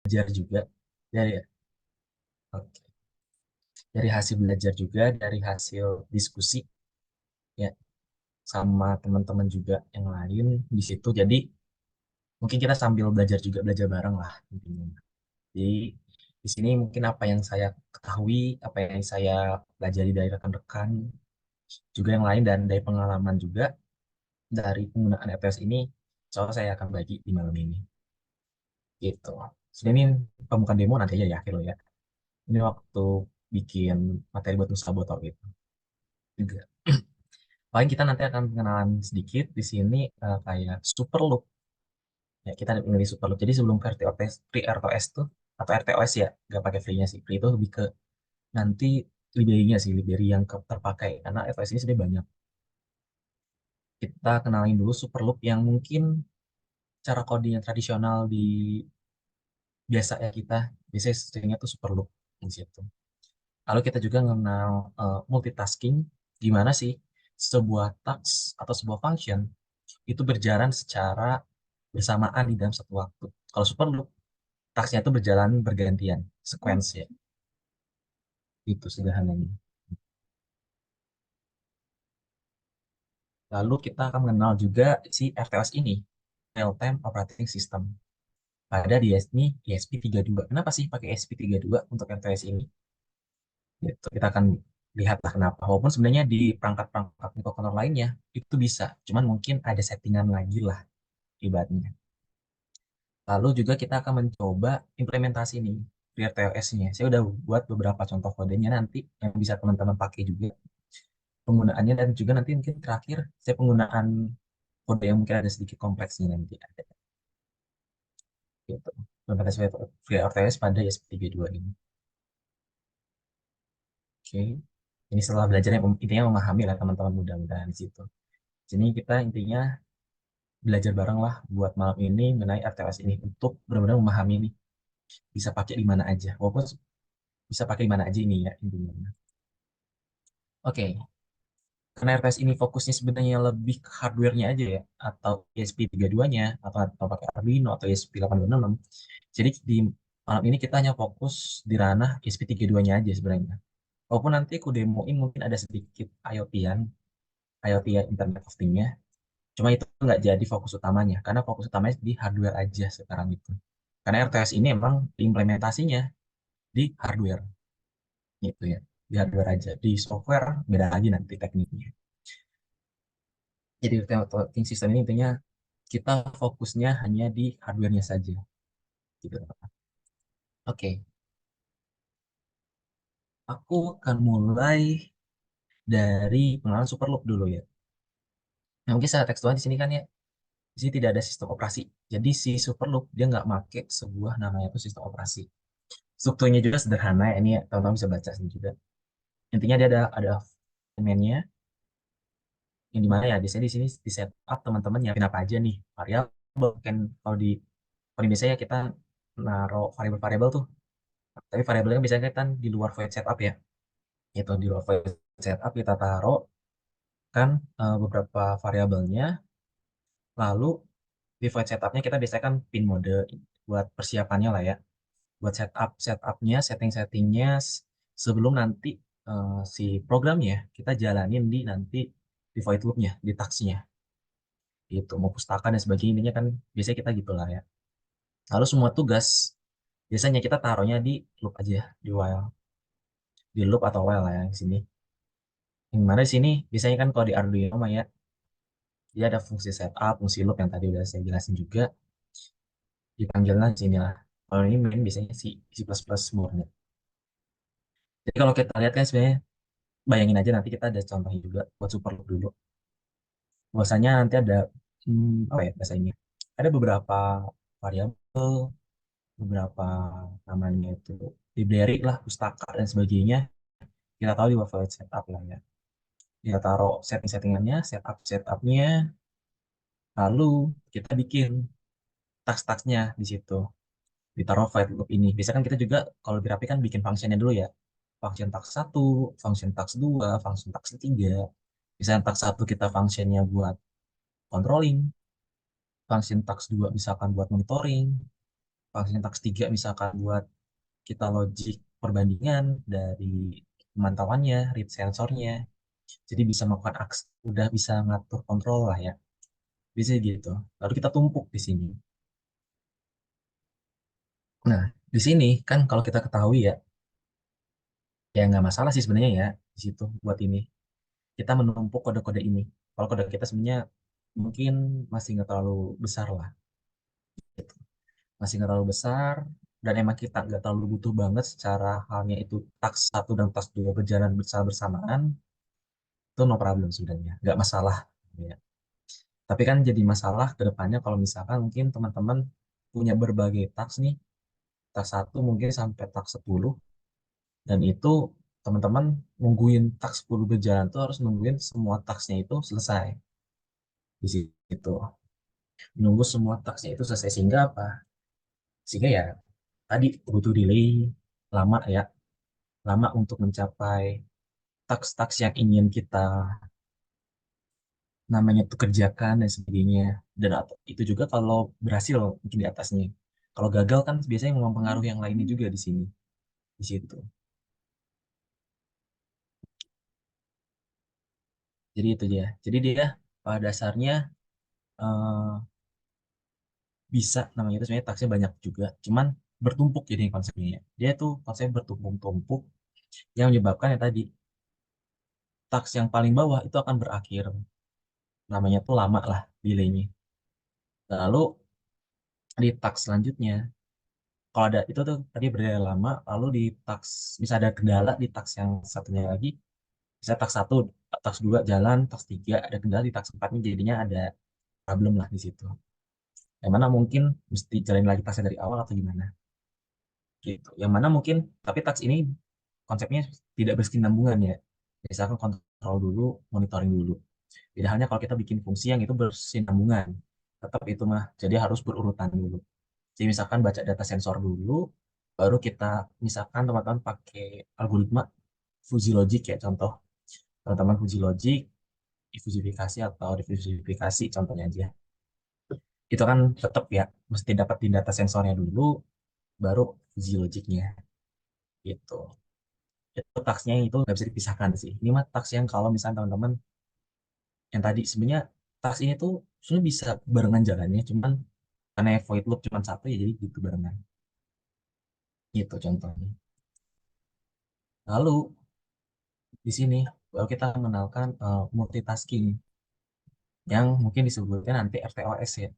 belajar juga dari oke, dari hasil belajar juga dari hasil diskusi ya sama teman-teman juga yang lain di situ. Jadi mungkin kita sambil belajar juga belajar bareng lah intinya. Jadi di sini mungkin apa yang saya ketahui, apa yang saya pelajari dari rekan-rekan juga yang lain dan dari pengalaman juga dari penggunaan FTS ini, soalnya saya akan bagi di malam ini. Gitu. Jadi ini pembukaan demo nanti aja ya akhir lo ya. Ini waktu bikin materi buat Nusa Botol gitu juga. Paling kita nanti akan pengenalan sedikit di sini kayak super loop. Ya, kita milih super loop. Jadi sebelum RTOS, free RTOS tuh atau RTOS ya, nggak pakai free-nya sih. Free itu lebih ke nanti library-nya sih, library yang terpakai. Karena RTOS ini sebenarnya banyak. Kita kenalin dulu super loop yang mungkin cara coding yang tradisional di biasa ya kita biasanya seringnya tuh super loop di situ. Lalu kita juga mengenal multitasking, gimana sih sebuah task atau sebuah function itu berjalan secara bersamaan di dalam satu waktu. Kalau super loop, tasknya itu berjalan bergantian, sequence ya. Itu sederhananya. Lalu kita akan mengenal juga si RTOS ini, Real Time Operating System. Pada di ESP32. Kenapa sih pakai ESP32 untuk RTOS ini? Gitu. Kita akan lihatlah kenapa. Walaupun sebenarnya di perangkat-perangkat microcontroller lainnya itu bisa, cuman mungkin ada settingan lagi lah ibaratnya. Lalu juga kita akan mencoba implementasi nih FreeRTOS-nya. Saya udah buat beberapa contoh kodenya nanti yang bisa teman-teman pakai juga penggunaannya dan juga nanti mungkin terakhir saya penggunaan kode yang mungkin ada sedikit kompleksnya nanti ada gitu. Implementasi FreeRTOS pada ESP32 ini. Oke. Ini setelah belajarnya intinya memahami lah teman-teman mudah-mudahan di situ. Jadi kita intinya belajar bareng lah buat malam ini mengenai RTOS ini untuk benar-benar memahami ini bisa pakai di mana aja. Walaupun bisa pakai di mana aja ini ya intinya. Oke, karena RTOS ini fokusnya sebenarnya lebih ke hardware-nya aja ya, atau ESP32-nya, atau pakai Arduino atau ESP8266. Jadi di malam ini kita hanya fokus di ranah ESP32-nya aja sebenarnya. Walaupun nanti aku demoin mungkin ada sedikit IoT-an, IoT ya Internet of Things-nya, cuma itu nggak jadi fokus utamanya, karena fokus utamanya di hardware aja sekarang itu. Karena RTOS ini emang implementasinya di hardware, gitu ya. Di hardware aja. Di software beda lagi nanti tekniknya. Jadi operating system ini intinya kita fokusnya hanya di hardware-nya saja. Gitu. Oke, aku akan mulai dari pengenalan Superloop dulu ya. Nah, mungkin saya tekstual di sini kan ya, di sini tidak ada sistem operasi. Jadi si Superloop dia nggak make sebuah namanya itu sistem operasi. Strukturnya juga sederhana ya, ini ya, teman-teman bisa baca sini juga. Intinya dia ada elemennya yang dimana ya biasanya di sini di setup teman-teman nyiapin apa aja nih variabel kan kalau di biasanya kita naruh variabel-variabel tuh tapi variabelnya kan biasanya kan di luar void setup ya itu di luar void setup kita taruh kan beberapa variabelnya lalu di void setupnya kita biasanya kan pin mode buat persiapannya lah ya buat setupnya settingnya sebelum nanti si programnya kita jalanin di nanti di void loopnya di tasknya gitu mau pustaka dan sebagainya intinya kan biasanya kita gitu lah ya lalu semua tugas biasanya kita taruhnya di loop aja di while di loop atau while lah ya di sini yang mana di sini biasanya kan kalau di Arduino mah ya dia ada fungsi setup fungsi loop yang tadi udah saya jelasin juga dipanggilnya di sini lah kalau ini main biasanya si C++ murni jadi kalau kita lihat kan sebenarnya bayangin aja nanti kita ada contohnya juga buat super loop dulu bahwasanya nanti ada apa ya bahasanya ada beberapa variabel beberapa namanya itu library lah, pustaka dan sebagainya. Kita tahu di Wavelet setup lah ya. Kita taruh settingannya, setupnya, lalu kita bikin task-tasknya di situ. Ditaruh file loop ini. Biasanya kan kita juga kalau lebih rapi kan bikin functionnya dulu ya. Function task 1, function task 2, function task 3. Misalnya task 1 kita functionnya buat controlling, function task 2 misalkan buat monitoring, Function task 3 misalkan buat kita logik perbandingan dari pemantauannya, read sensornya. Jadi bisa melakukan aks, udah bisa ngatur kontrol lah ya. Bisa gitu. Lalu kita tumpuk di sini. Nah, di sini kan kalau kita ketahui ya, ya nggak masalah sih sebenarnya ya di situ buat ini. Kita menumpuk kode-kode ini. Kalau kode kita sebenarnya mungkin masih nggak terlalu besar lah. Gitu. Masih nggak terlalu besar dan emang kita nggak terlalu butuh banget secara halnya itu task satu dan task 2 berjalan bersamaan itu no problem sebenarnya, nggak masalah. Ya. Tapi kan jadi masalah ke depannya kalau misalkan mungkin teman-teman punya berbagai task nih, task satu mungkin sampai task 10 dan itu teman-teman nungguin task 10 berjalan tuh harus nungguin semua tasknya itu selesai di situ. Nunggu semua tasknya itu selesai sehingga apa? Sehingga ya tadi butuh delay lama ya, lama untuk mencapai task-task yang ingin kita namanya tuh kerjakan dan sebagainya. Dan itu juga kalau berhasil mungkin di atasnya. Kalau gagal kan biasanya mempengaruhi yang lainnya juga di sini, di situ. Jadi itu dia. Jadi dia pada dasarnya eh, bisa namanya itu sebenarnya taksnya banyak juga, cuman bertumpuk jadi konsepnya. Dia tuh konsep bertumpuk-tumpuk yang menyebabkan ya tadi taks yang paling bawah itu akan berakhir. Namanya tuh lama lah delaynya. Lalu di taks selanjutnya kalau ada itu tuh tadi berjalan lama, lalu di taks bisa ada kendala di taks yang satunya lagi, bisa taks satu, taks dua jalan, taks tiga ada kendala di taks empatnya jadinya ada problem lah di situ. Yang mana mungkin mesti jalin lagi taksnya dari awal atau gimana gitu. Yang mana mungkin tapi taks ini konsepnya tidak berkesinambungan ya. Misalkan kontrol dulu, monitoring dulu. Tidak hanya kalau kita bikin fungsi yang itu berkesinambungan, tetap itu mah jadi harus berurutan dulu. Jadi misalkan baca data sensor dulu, baru kita misalkan teman-teman pakai algoritma fuzzy logic ya contoh. Teman-teman fuzzy logic, difusifikasi atau difusifikasi contohnya aja. Itu kan tetap ya mesti dapetin data sensornya dulu, baru fuzzy logicnya gitu. Itu taksnya itu nggak bisa dipisahkan sih. Ini mah taks yang kalau misalnya teman-teman yang tadi sebenarnya taks ini tuh sebenarnya bisa barengan jalannya, cuman karena void loop cuma satu ya jadi gitu barengan. Gitu contohnya. Lalu di sini baru kita mengenalkan multitasking yang mungkin disebutnya nanti RTOS ya,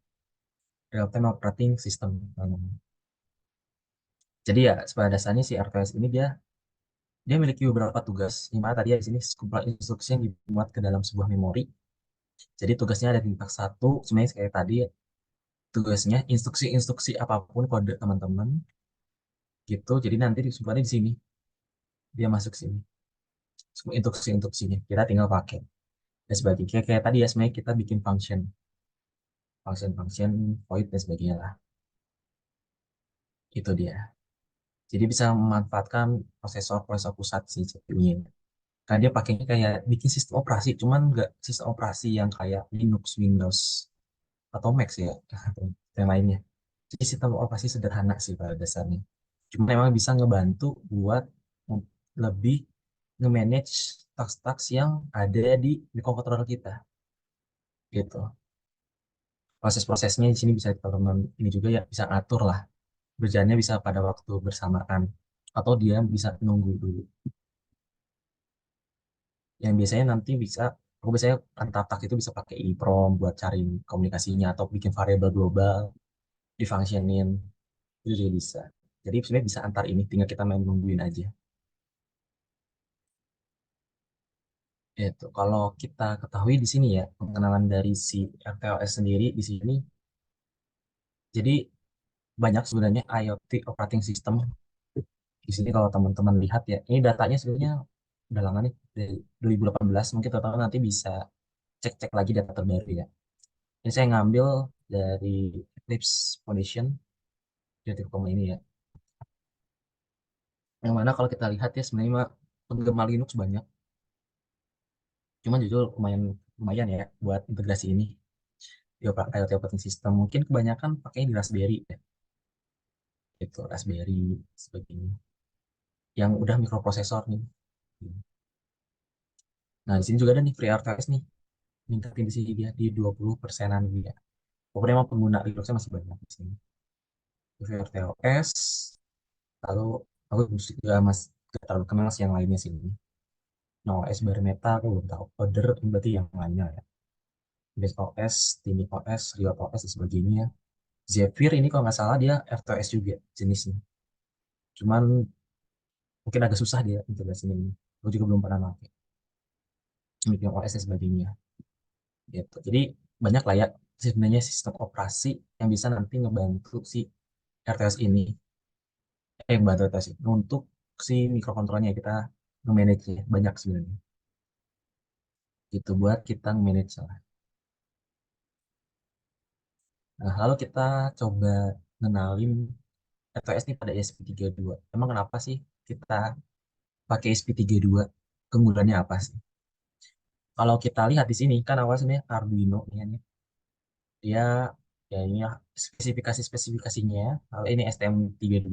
Real Time Operating System. Jadi ya pada dasarnya si RTOS ini dia dia memiliki beberapa tugas. Di mana tadi ya di sini sekumpulan instruksi yang dimuat ke dalam sebuah memori. Jadi tugasnya ada di tingkat satu, sebenarnya kayak tadi tugasnya instruksi-instruksi apapun kode teman-teman gitu. Jadi nanti disebutnya di sini dia masuk sini. Semua instruksi-instruksinya kita tinggal pakai dan sebagainya. Kayak tadi ya sebenarnya kita bikin function, function, void dan sebagainya lah. Itu dia. Jadi bisa memanfaatkan prosesor pusat si CPU-nya. Karena dia pakainya kayak bikin sistem operasi, cuman nggak sistem operasi yang kayak Linux, Windows, atau Mac sih ya, atau yang lainnya. Jadi sistem operasi sederhana sih pada dasarnya. Cuma memang bisa ngebantu buat lebih nge-manage task-task yang ada di mikrokontroller kita. Gitu. Proses-prosesnya di sini bisa teman ini juga ya bisa atur lah. Berjalannya bisa pada waktu bersamaan atau dia bisa nunggu dulu. Yang biasanya nanti bisa aku biasanya antar tak itu bisa pakai EEPROM buat cari komunikasinya atau bikin variabel global difunctionin itu juga bisa. Jadi sebenarnya bisa antar ini tinggal kita main nungguin aja. Itu kalau kita ketahui di sini ya pengenalan dari si RTOS sendiri di sini. Jadi banyak sebenarnya IoT operating system di sini kalau teman-teman lihat ya. Ini datanya sebenarnya udah lama nih dari 2018 mungkin teman-teman nanti bisa cek-cek lagi data terbaru ya. Ini saya ngambil dari Eclipse Foundation, Creative Commons ini ya. Yang mana kalau kita lihat ya sebenarnya mah penggemar Linux banyak. Cuman jujur lumayan lumayan ya buat integrasi ini di IoT operating system. Mungkin kebanyakan pakainya di Raspberry ya. itu Raspberry sebagainya yang udah mikroprosesor nih. Nah, di sini juga ada nih free RTOS nih. Minta di sini dia di 20%-an dia. Pokoknya emang pengguna Linuxnya masih banyak di sini. Free RTOS, lalu aku juga gak terlalu kenal sih yang lainnya sini. No OS Bare Meta aku belum tahu. Other berarti yang lainnya ya. Base OS, Tiny OS, Riot OS dan sebagainya. Zephyr ini kalau nggak salah dia RTOS juga jenisnya. Cuman mungkin agak susah dia integrasinya ini. Aku juga belum pernah pakai. Bikin OS dan sebagainya. Gitu. Jadi banyak lah ya sebenarnya sistem operasi yang bisa nanti ngebantu si RTS ini, bantu RTS ini untuk si mikrokontrolnya kita nge-manage ya banyak sebenarnya. Itu buat kita nge-manage lah. Nah, lalu kita coba ngenalin RTS ini pada ESP32. Emang kenapa sih kita pakai ESP32? Keunggulannya apa sih? Kalau kita lihat di sini kan awalnya sebenarnya Arduino ya, nih. Dia ya ini ya, spesifikasinya kalau ini STM32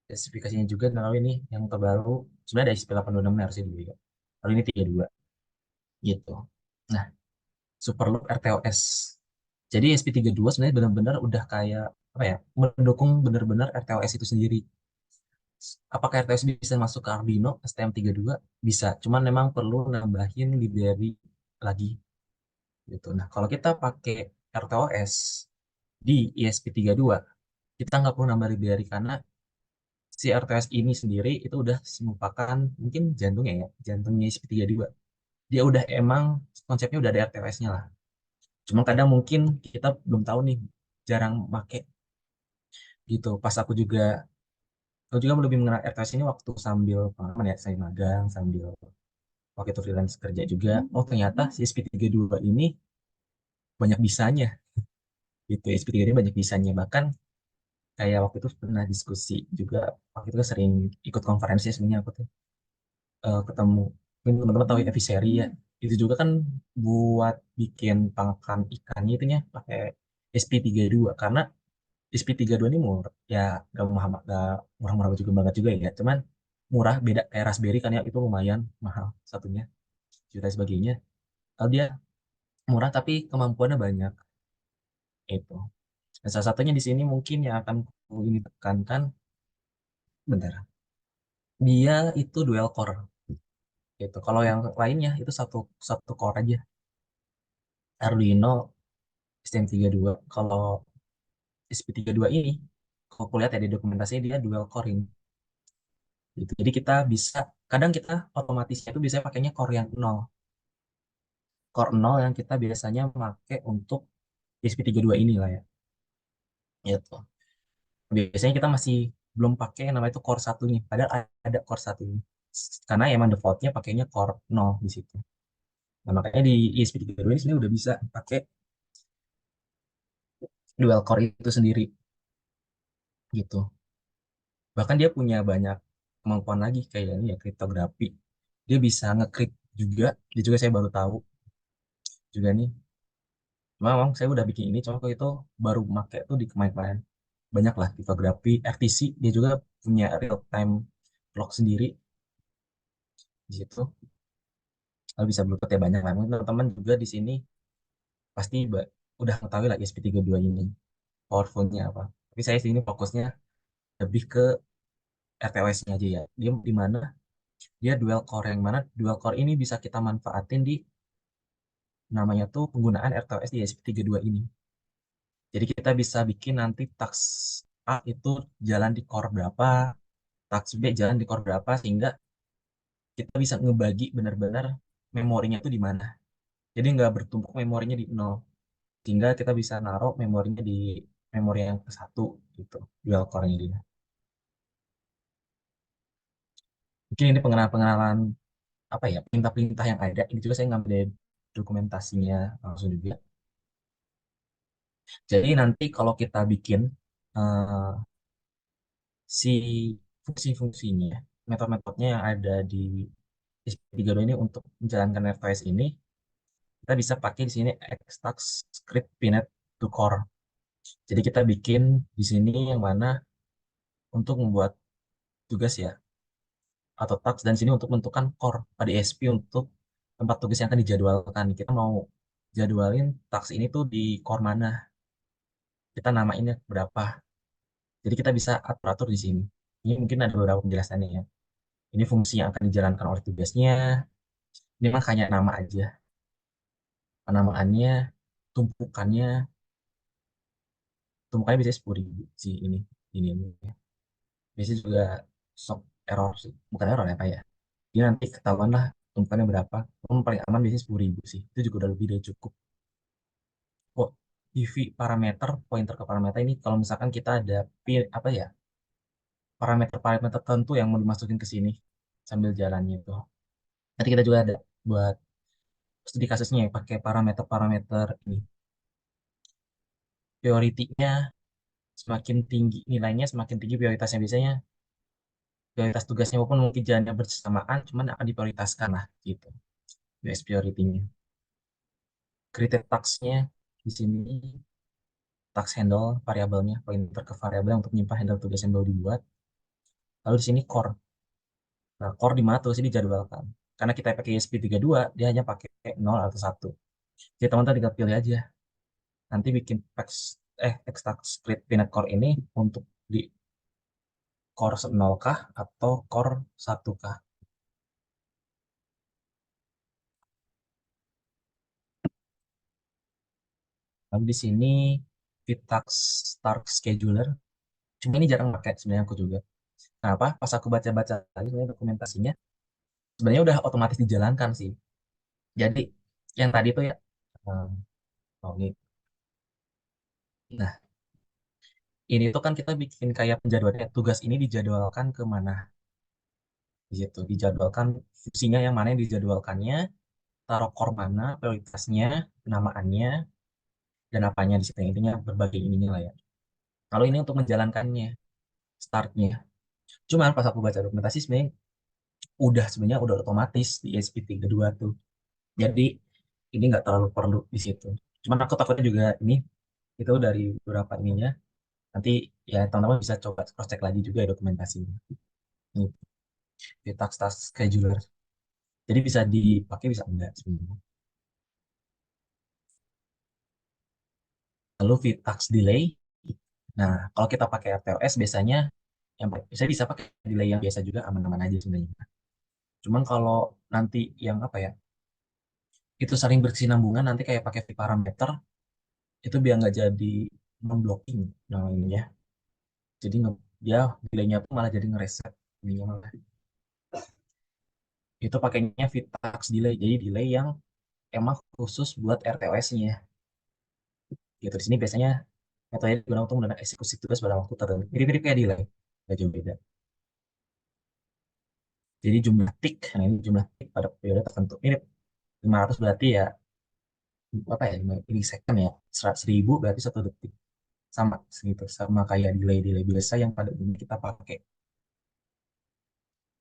spesifikasinya juga lalu ini yang terbaru sebenarnya ada SP826 harusnya dulu ya lalu ini 32 gitu. Nah, Superloop RTOS jadi SP32 sebenarnya benar-benar udah kayak apa ya mendukung benar-benar RTOS itu sendiri. Apakah RTOS bisa masuk ke Arduino STM32 bisa cuman memang perlu nambahin library lagi gitu. Nah, kalau kita pakai RTOS di ESP32 kita nggak perlu nambah library karena si RTS ini sendiri itu udah merupakan mungkin jantungnya ya, jantungnya SP32. Dia udah emang konsepnya udah ada RTOS-nya lah. Cuma kadang mungkin kita belum tahu nih, jarang make gitu. Aku juga lebih mengenal RTS ini waktu sambil pengalaman ya, saya magang, sambil waktu itu freelance kerja juga. Oh ternyata si SP32 ini banyak bisanya gitu. SP32 ini banyak bisanya. Bahkan kayak waktu itu pernah diskusi juga, waktu itu kan sering ikut konferensi sebenarnya aku tuh ketemu mungkin teman-teman tahu ya Eviseri ya itu juga kan buat bikin pakan ikannya itu nya pakai SP32 karena SP32 ini murah ya gak murah-murah juga banget juga ya cuman murah beda kayak Raspberry kan ya itu lumayan mahal satunya juta sebagainya kalau dia murah tapi kemampuannya banyak itu. Dan salah satunya di sini mungkin yang akan ini tekankan bentar dia itu dual core gitu kalau yang lainnya itu satu satu core aja Arduino STM32. Kalau SP32 ini, kalau aku lihat ya di dokumentasinya dia dual core ini. Gitu. Jadi kita bisa, kadang kita otomatisnya itu biasanya pakainya core yang nol. Core nol yang kita biasanya pakai untuk SP32 ini lah ya. Gitu. Biasanya kita masih belum pakai yang namanya itu core satu nih. Padahal ada core satu ini. Karena emang defaultnya pakainya core nol di situ. Nah, makanya di ESP32 ini sebenarnya udah bisa pakai dual core itu sendiri gitu. Bahkan dia punya banyak kemampuan lagi kayak ini ya kriptografi. Dia bisa nge-crypt juga. Dia juga saya baru tahu juga nih. Cuma memang saya udah bikin ini, cuma kalau itu baru pakai tuh di kemarin-kemarin. Banyak lah kriptografi, RTC dia juga punya real time clock sendiri di situ. Lalu bisa Bluetooth ya banyak lah. Mungkin teman-teman juga di sini pasti udah mengetahui lah ESP32 ini powerfulnya apa. Tapi saya sini fokusnya lebih ke RTOS-nya aja ya. Dia di mana dia dual core yang mana dual core ini bisa kita manfaatin di namanya tuh penggunaan RTOS di SP32 ini. Jadi kita bisa bikin nanti tax A itu jalan di core berapa, tax B jalan di core berapa, sehingga kita bisa ngebagi benar-benar memorinya itu di mana. Jadi nggak bertumpuk memorinya di nol, sehingga kita bisa naruh memorinya di memori yang ke satu gitu, dual core-nya dia. Mungkin ini pengenalan-pengenalan apa ya, perintah-perintah yang ada. Ini juga saya ngambil dari dokumentasinya langsung juga. Jadi nanti kalau kita bikin eh, si fungsi-fungsinya, metode-metodenya yang ada di SP32 ini untuk menjalankan RTOS ini, kita bisa pakai di sini extract script pinet to core. Jadi kita bikin di sini yang mana untuk membuat tugas ya atau task dan sini untuk menentukan core pada ESP untuk tempat tugas yang akan dijadwalkan. Kita mau jadwalin task ini tuh di core mana, kita namainnya berapa. Jadi kita bisa atur-atur di sini. Ini mungkin ada beberapa penjelasannya ya. Ini fungsi yang akan dijalankan oleh tugasnya. Ini mah hanya nama aja. Penamaannya, tumpukannya, tumpukannya biasanya 10.000 sih ini. Biasanya juga sok error sih. Bukan error ya Pak ya. Dia nanti ketahuan lah tumpukannya berapa. Namun paling aman biasanya 10.000 sih. Itu juga udah lebih dari cukup. Kok PV parameter, pointer ke parameter ini kalau misalkan kita ada apa ya, parameter-parameter tertentu yang mau dimasukin ke sini sambil jalannya itu. Nanti kita juga ada buat studi kasusnya ya, pakai parameter-parameter ini. Priority-nya semakin tinggi nilainya, semakin tinggi prioritasnya biasanya. Prioritas tugasnya walaupun mungkin jalannya bersamaan, cuman akan diprioritaskan lah gitu. US priority-nya. Created task-nya di sini task handle variabelnya, pointer ke variabel untuk menyimpan handle tugas yang baru dibuat. Lalu di sini core. Nah, core di mana tugas ini dijadwalkan. Karena kita pakai ESP32, dia hanya pakai 0 atau 1. Jadi teman-teman tinggal pilih aja. Nanti bikin extract script pinat core ini untuk di core 0 kah atau core 1 kah. Lalu di sini Vitax Start Scheduler. Cuma ini jarang pakai sebenarnya aku juga. Kenapa? Pas aku baca-baca lagi sebenarnya dokumentasinya, sebenarnya udah otomatis dijalankan sih. Jadi yang tadi tuh ya, um, oh ini. Nah, ini tuh kan kita bikin kayak penjadwalannya. Tugas ini dijadwalkan ke mana? Gitu, dijadwalkan fungsinya yang mana yang dijadwalkannya, taruh core mana, prioritasnya, penamaannya, dan apanya di situ. Intinya berbagai ininya lah ya. Kalau ini untuk menjalankannya, startnya. Cuman pas aku baca dokumentasi sebenarnya udah otomatis di ESP32 tuh. Jadi ini nggak terlalu perlu di situ. Cuman aku takutnya juga ini itu dari beberapa ininya. Nanti ya teman-teman bisa coba cross check lagi juga ya dokumentasinya. Ini di task scheduler. Jadi bisa dipakai bisa enggak sebenarnya. Lalu Vtax delay. Nah, kalau kita pakai RTOS biasanya yang saya bisa pakai delay yang biasa juga aman-aman aja sebenarnya. Cuman kalau nanti yang apa ya, itu saling berkesinambungan nanti kayak pakai parameter itu biar nggak jadi non-blocking namanya. Jadi dia delaynya tuh malah jadi ngereset ininya malah. Itu pakainya Vtax delay. Jadi delay yang emang khusus buat RTOS-nya. Gitu di sini biasanya metode digunakan untuk menggunakan eksekusi tugas pada waktu tertentu. Mirip-mirip kayak delay, nggak jauh beda. Jadi jumlah tick, nah ini jumlah tick pada periode tertentu. Ini 500 berarti ya apa ya, milisecond ya. 1.000 berarti 1 detik. Sama segitu, sama kayak delay-delay biasa yang pada umumnya kita pakai.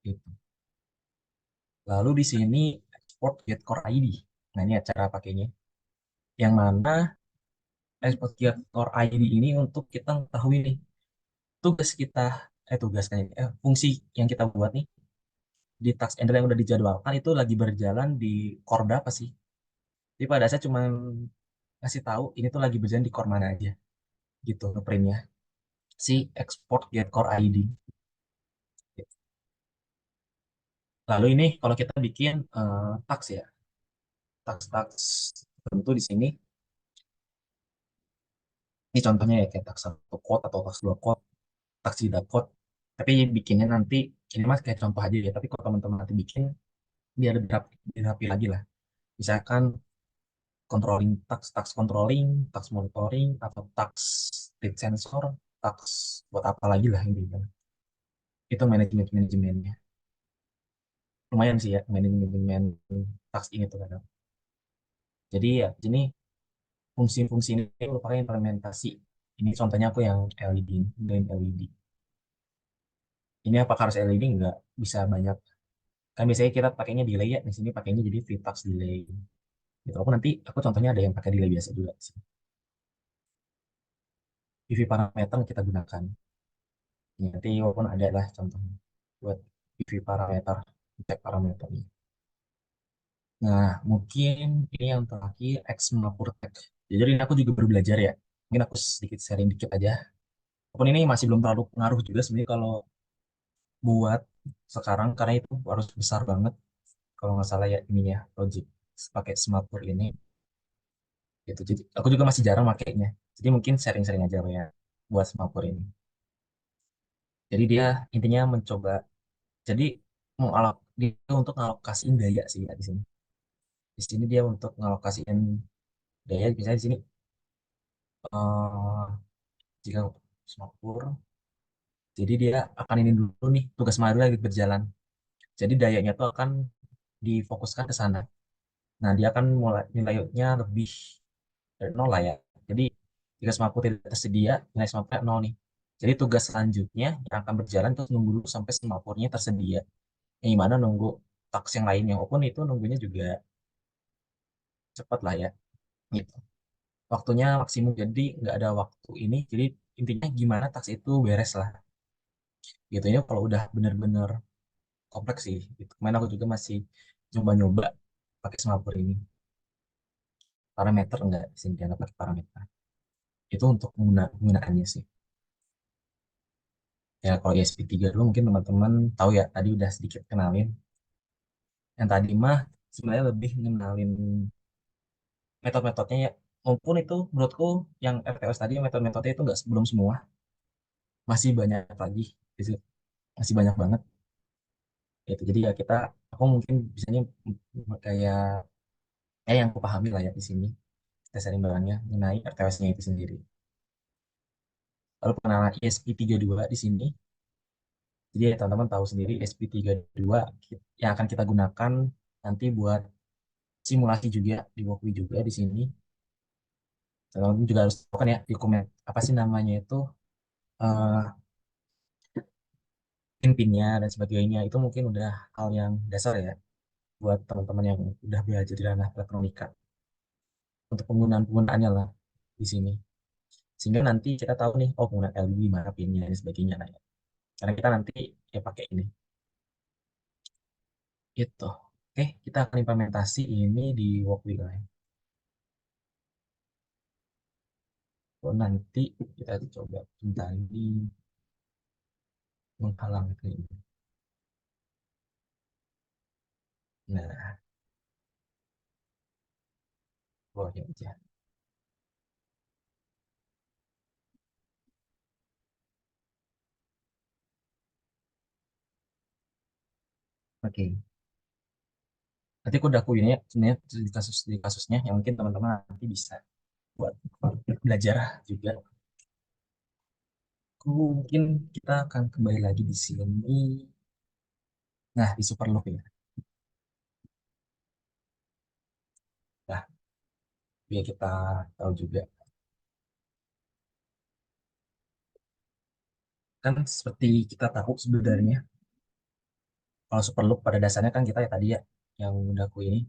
Gitu. Lalu di sini export get core ID. Nah ini cara pakainya. Yang mana export get core ID ini untuk kita mengetahui nih tugas kita, tugas kan ini, fungsi yang kita buat nih di task handle yang udah dijadwalkan itu lagi berjalan di core berapa sih? Jadi pada saya cuma ngasih tahu ini tuh lagi berjalan di core mana aja gitu ngeprintnya si export get core ID. Lalu ini kalau kita bikin tax ya, tax tentu di sini ini contohnya ya kayak tax 1 quote atau tax 2 quote, tax 3 quote. Tapi bikinnya nanti ini mas kayak contoh aja ya. Tapi kalau teman-teman nanti bikin biar dirapi lagi lah. Misalkan controlling tax, tax controlling, tax monitoring, atau tax state sensor, tax buat apa lagi lah ini kan. Itu manajemennya. Lumayan sih ya manajemen tax ini tuh kadang. Jadi ya ini fungsi-fungsi ini merupakan implementasi. Ini contohnya aku yang LED, green LED. Ini apakah harus LED? Enggak, bisa banyak. Kan biasanya kita pakainya delay ya, di sini pakainya jadi VTax delay. Gitu. Walaupun nanti aku contohnya ada yang pakai delay biasa juga sih. PV parameter yang kita gunakan. Nanti walaupun ada lah contohnya buat PV parameter, cek parameternya. Nah, mungkin ini yang terakhir X Mapurtek. Jadi ini aku juga baru belajar ya. Mungkin aku sedikit sharing dikit aja. Walaupun ini masih belum terlalu pengaruh juga sebenarnya kalau buat sekarang karena itu harus besar banget. Kalau nggak salah ya ini ya project pakai Smartpur ini. Gitu. Jadi aku juga masih jarang makainya. Jadi mungkin sharing-sharing aja ya buat Smartpur ini. Jadi dia intinya mencoba. Jadi mau dia untuk ngalokasiin daya sih ya di sini. Di sini dia untuk ngalokasiin daya. Misalnya di sini eh, jika Singapura, jadi dia akan ini dulu nih tugas Mario lagi berjalan. Jadi dayanya tuh akan difokuskan ke sana. Nah dia akan mulai nilainya lebih dari nol lah ya. Jadi jika Singapura tidak tersedia, nilai Singapura nol nih. Jadi tugas selanjutnya yang akan berjalan terus nunggu dulu sampai Singapurnya tersedia. Yang gimana nunggu taks yang lainnya, walaupun itu nunggunya juga cepat lah ya. Gitu. Waktunya maksimum jadi nggak ada waktu ini. Jadi intinya gimana taks itu beres lah. Gitu ya kalau udah bener-bener kompleks sih. Gitu. Kemarin aku juga masih nyoba-nyoba pakai Singapura ini. Parameter enggak, di sini dia nggak pakai parameter. Itu untuk penggunaannya sih. Ya kalau ESP3 dulu mungkin teman-teman tahu ya, tadi udah sedikit kenalin. Yang tadi mah sebenarnya lebih ngenalin metode-metodenya ya. Maupun itu menurutku yang RTOS tadi metode-metodenya itu nggak belum semua. Masih banyak lagi. Gitu. Masih banyak banget. Gitu. Jadi ya aku mungkin bisanya kayak yang aku pahami lah ya di sini. Kita sharing barangnya mengenai RTOS-nya itu sendiri. Lalu pengenalan ESP32 di sini. Jadi ya, teman-teman tahu sendiri ESP32 yang akan kita gunakan nanti buat simulasi juga di Walkly juga di sini. Teman-teman juga harus tahu kan ya dokumen apa sih namanya itu eh, pin-pinnya dan sebagainya itu mungkin udah hal yang dasar ya buat teman-teman yang udah belajar di ranah elektronika untuk penggunaannya lah di sini. Sehingga nanti kita tahu nih, oh penggunaan LED mana pinnya dan sebagainya. Nah, ya. Karena kita nanti ya pakai ini. Gitu. Oke, kita akan implementasi ini di Walkly lah. Oh, nanti kita coba kembali menghalang ini. Nah, boleh aja. Oke. Nanti aku udah ini ya, sebenarnya di kasusnya yang mungkin teman-teman nanti bisa buat belajar juga. Aku mungkin kita akan kembali lagi di sini. Nah, di Superloop ya. Nah, biar kita tahu juga. Kan seperti kita tahu sebenarnya, kalau Superloop pada dasarnya kan kita ya tadi ya, yang udah aku ini,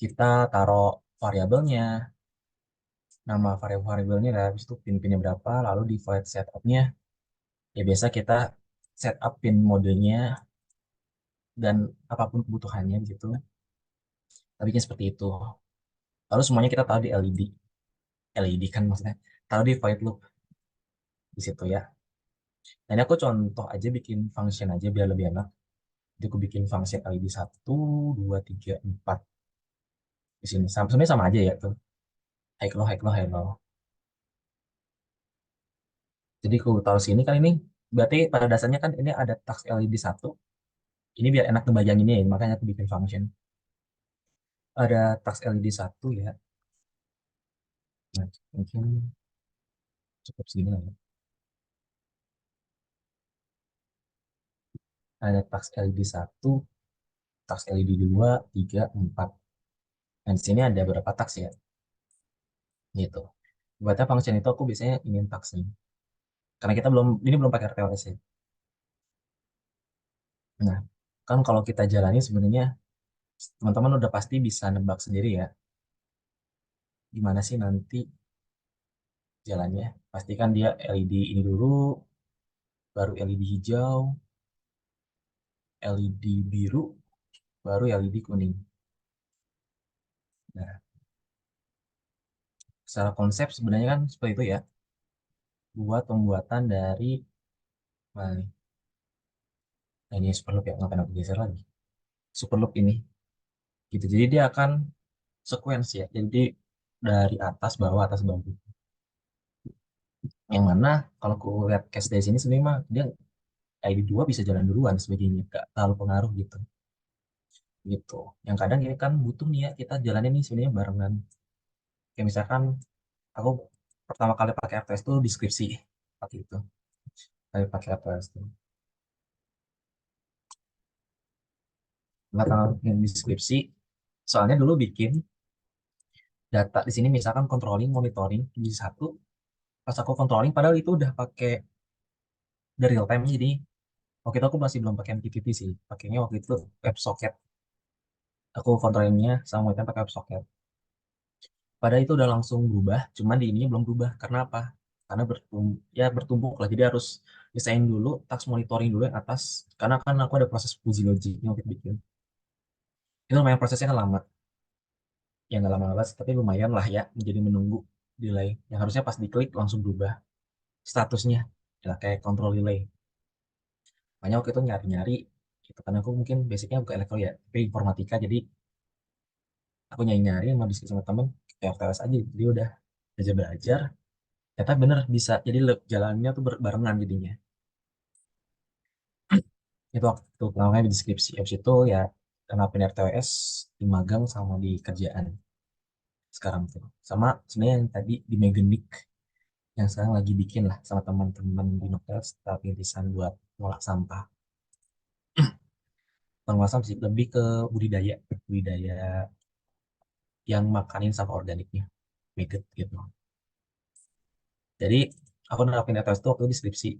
kita taruh variabelnya, nama variabelnya, habis itu pin-pinnya berapa, lalu di void setupnya, ya biasa kita setup pin modenya dan apapun kebutuhannya gitu. Tapi kan seperti itu. Lalu semuanya kita taruh di LED. LED kan maksudnya. Taruh di void loop di situ ya. Nah, ini aku contoh aja bikin function aja biar lebih enak. Jadi aku bikin function LED 1, 2, 3, 4 di sini. Sebenarnya sama aja ya tuh. High low, high low, high low. Jadi aku taruh sini kan ini berarti pada dasarnya kan ini ada task LED 1. Ini biar enak ngebayanginnya ya, makanya aku bikin function. Ada task LED 1 ya. Nah, mungkin cukup segini lah ya. Ada task LED 1, task LED 2, 3, 4. Dan di sini ada beberapa task ya, gitu. Buatnya function itu aku biasanya ingin task nih. Karena kita ini belum pakai RTLS ya. Nah, kan kalau kita jalani sebenarnya teman-teman udah pasti bisa nebak sendiri ya, gimana sih nanti jalannya. Pastikan dia LED ini dulu, baru LED hijau, LED biru, baru LED kuning. Nah, secara konsep sebenarnya kan seperti itu ya, buat pembuatan dari, nah, ini Superloop ya, ngapain aku geser lagi. Superloop ini, gitu. Jadi dia akan sequence ya, jadi dari atas bawah. Yang mana kalau aku lihat case dari sini sebenarnya mah dia ID 2 bisa jalan duluan sebagainya, gak terlalu pengaruh gitu. Gitu. Yang kadang ini kan butuh nih ya kita jalanin nih sebenarnya barengan. Kayak misalkan aku pertama kali pakai RTS tuh di skripsi waktu itu. Kali pakai RTS tuh. Nggak tahu yang di skripsi. Soalnya dulu bikin data di sini misalkan controlling, monitoring di satu. Pas aku controlling padahal itu udah pakai dari real time jadi waktu itu aku masih belum pakai MQTT sih. Pakainya waktu itu WebSocket. Aku controllingnya sama monitoring pakai WebSocket. Padahal itu udah langsung berubah, cuman di ininya belum berubah. Karena apa? Karena ya bertumbuk lah. Jadi harus desain dulu, task monitoring dulu yang atas. Karena kan aku ada proses uji logiknya waktu itu bikin. Itu lumayan prosesnya kan lama. Ya nggak lama banget, tapi lumayan lah ya. Menjadi menunggu delay. Yang harusnya pas diklik langsung berubah statusnya. Ya kayak control delay. Makanya waktu itu nyari-nyari. Gitu. Karena aku mungkin basicnya bukan elektro ya, tapi informatika. Jadi aku nyari-nyari mau diskusi sama temen. Kayak FTS aja. Jadi udah belajar-belajar. Ternyata bener bisa jadi jalannya tuh barengan jadinya itu waktu pertamanya di deskripsi habis itu ya kenapa RTWS di magang sama di kerjaan sekarang tuh sama sebenarnya yang tadi di Meganik yang sekarang lagi bikin lah sama teman-teman di Noktels tapi desain buat ngolah sampah. Ngolah sampah sih lebih ke budidaya budidaya yang makanin sampah organiknya Megat gitu. Jadi aku nerapin RTWS itu waktu di deskripsi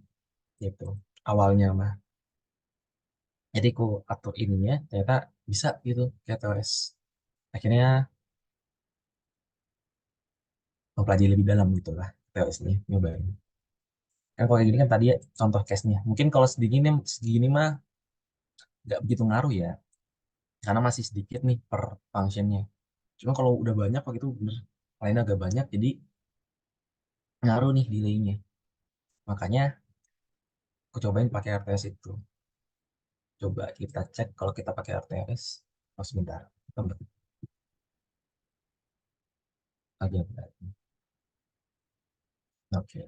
gitu awalnya mah. Jadi aku atur ininya ternyata bisa gitu kayak TOS. Akhirnya mempelajari lebih dalam gitu lah TOS-nya, nyobain. Kan kalau kayak gini kan tadi ya contoh case-nya. Mungkin kalau segini mah nggak begitu ngaruh ya, karena masih sedikit nih per functionnya. Cuma kalau udah banyak waktu itu bener, lainnya agak banyak, jadi ngaruh nih delay-nya. Makanya aku cobain pakai RTS itu. Coba kita cek kalau kita pakai RTS. Oh sebentar, bentar. Agak berat. Oke.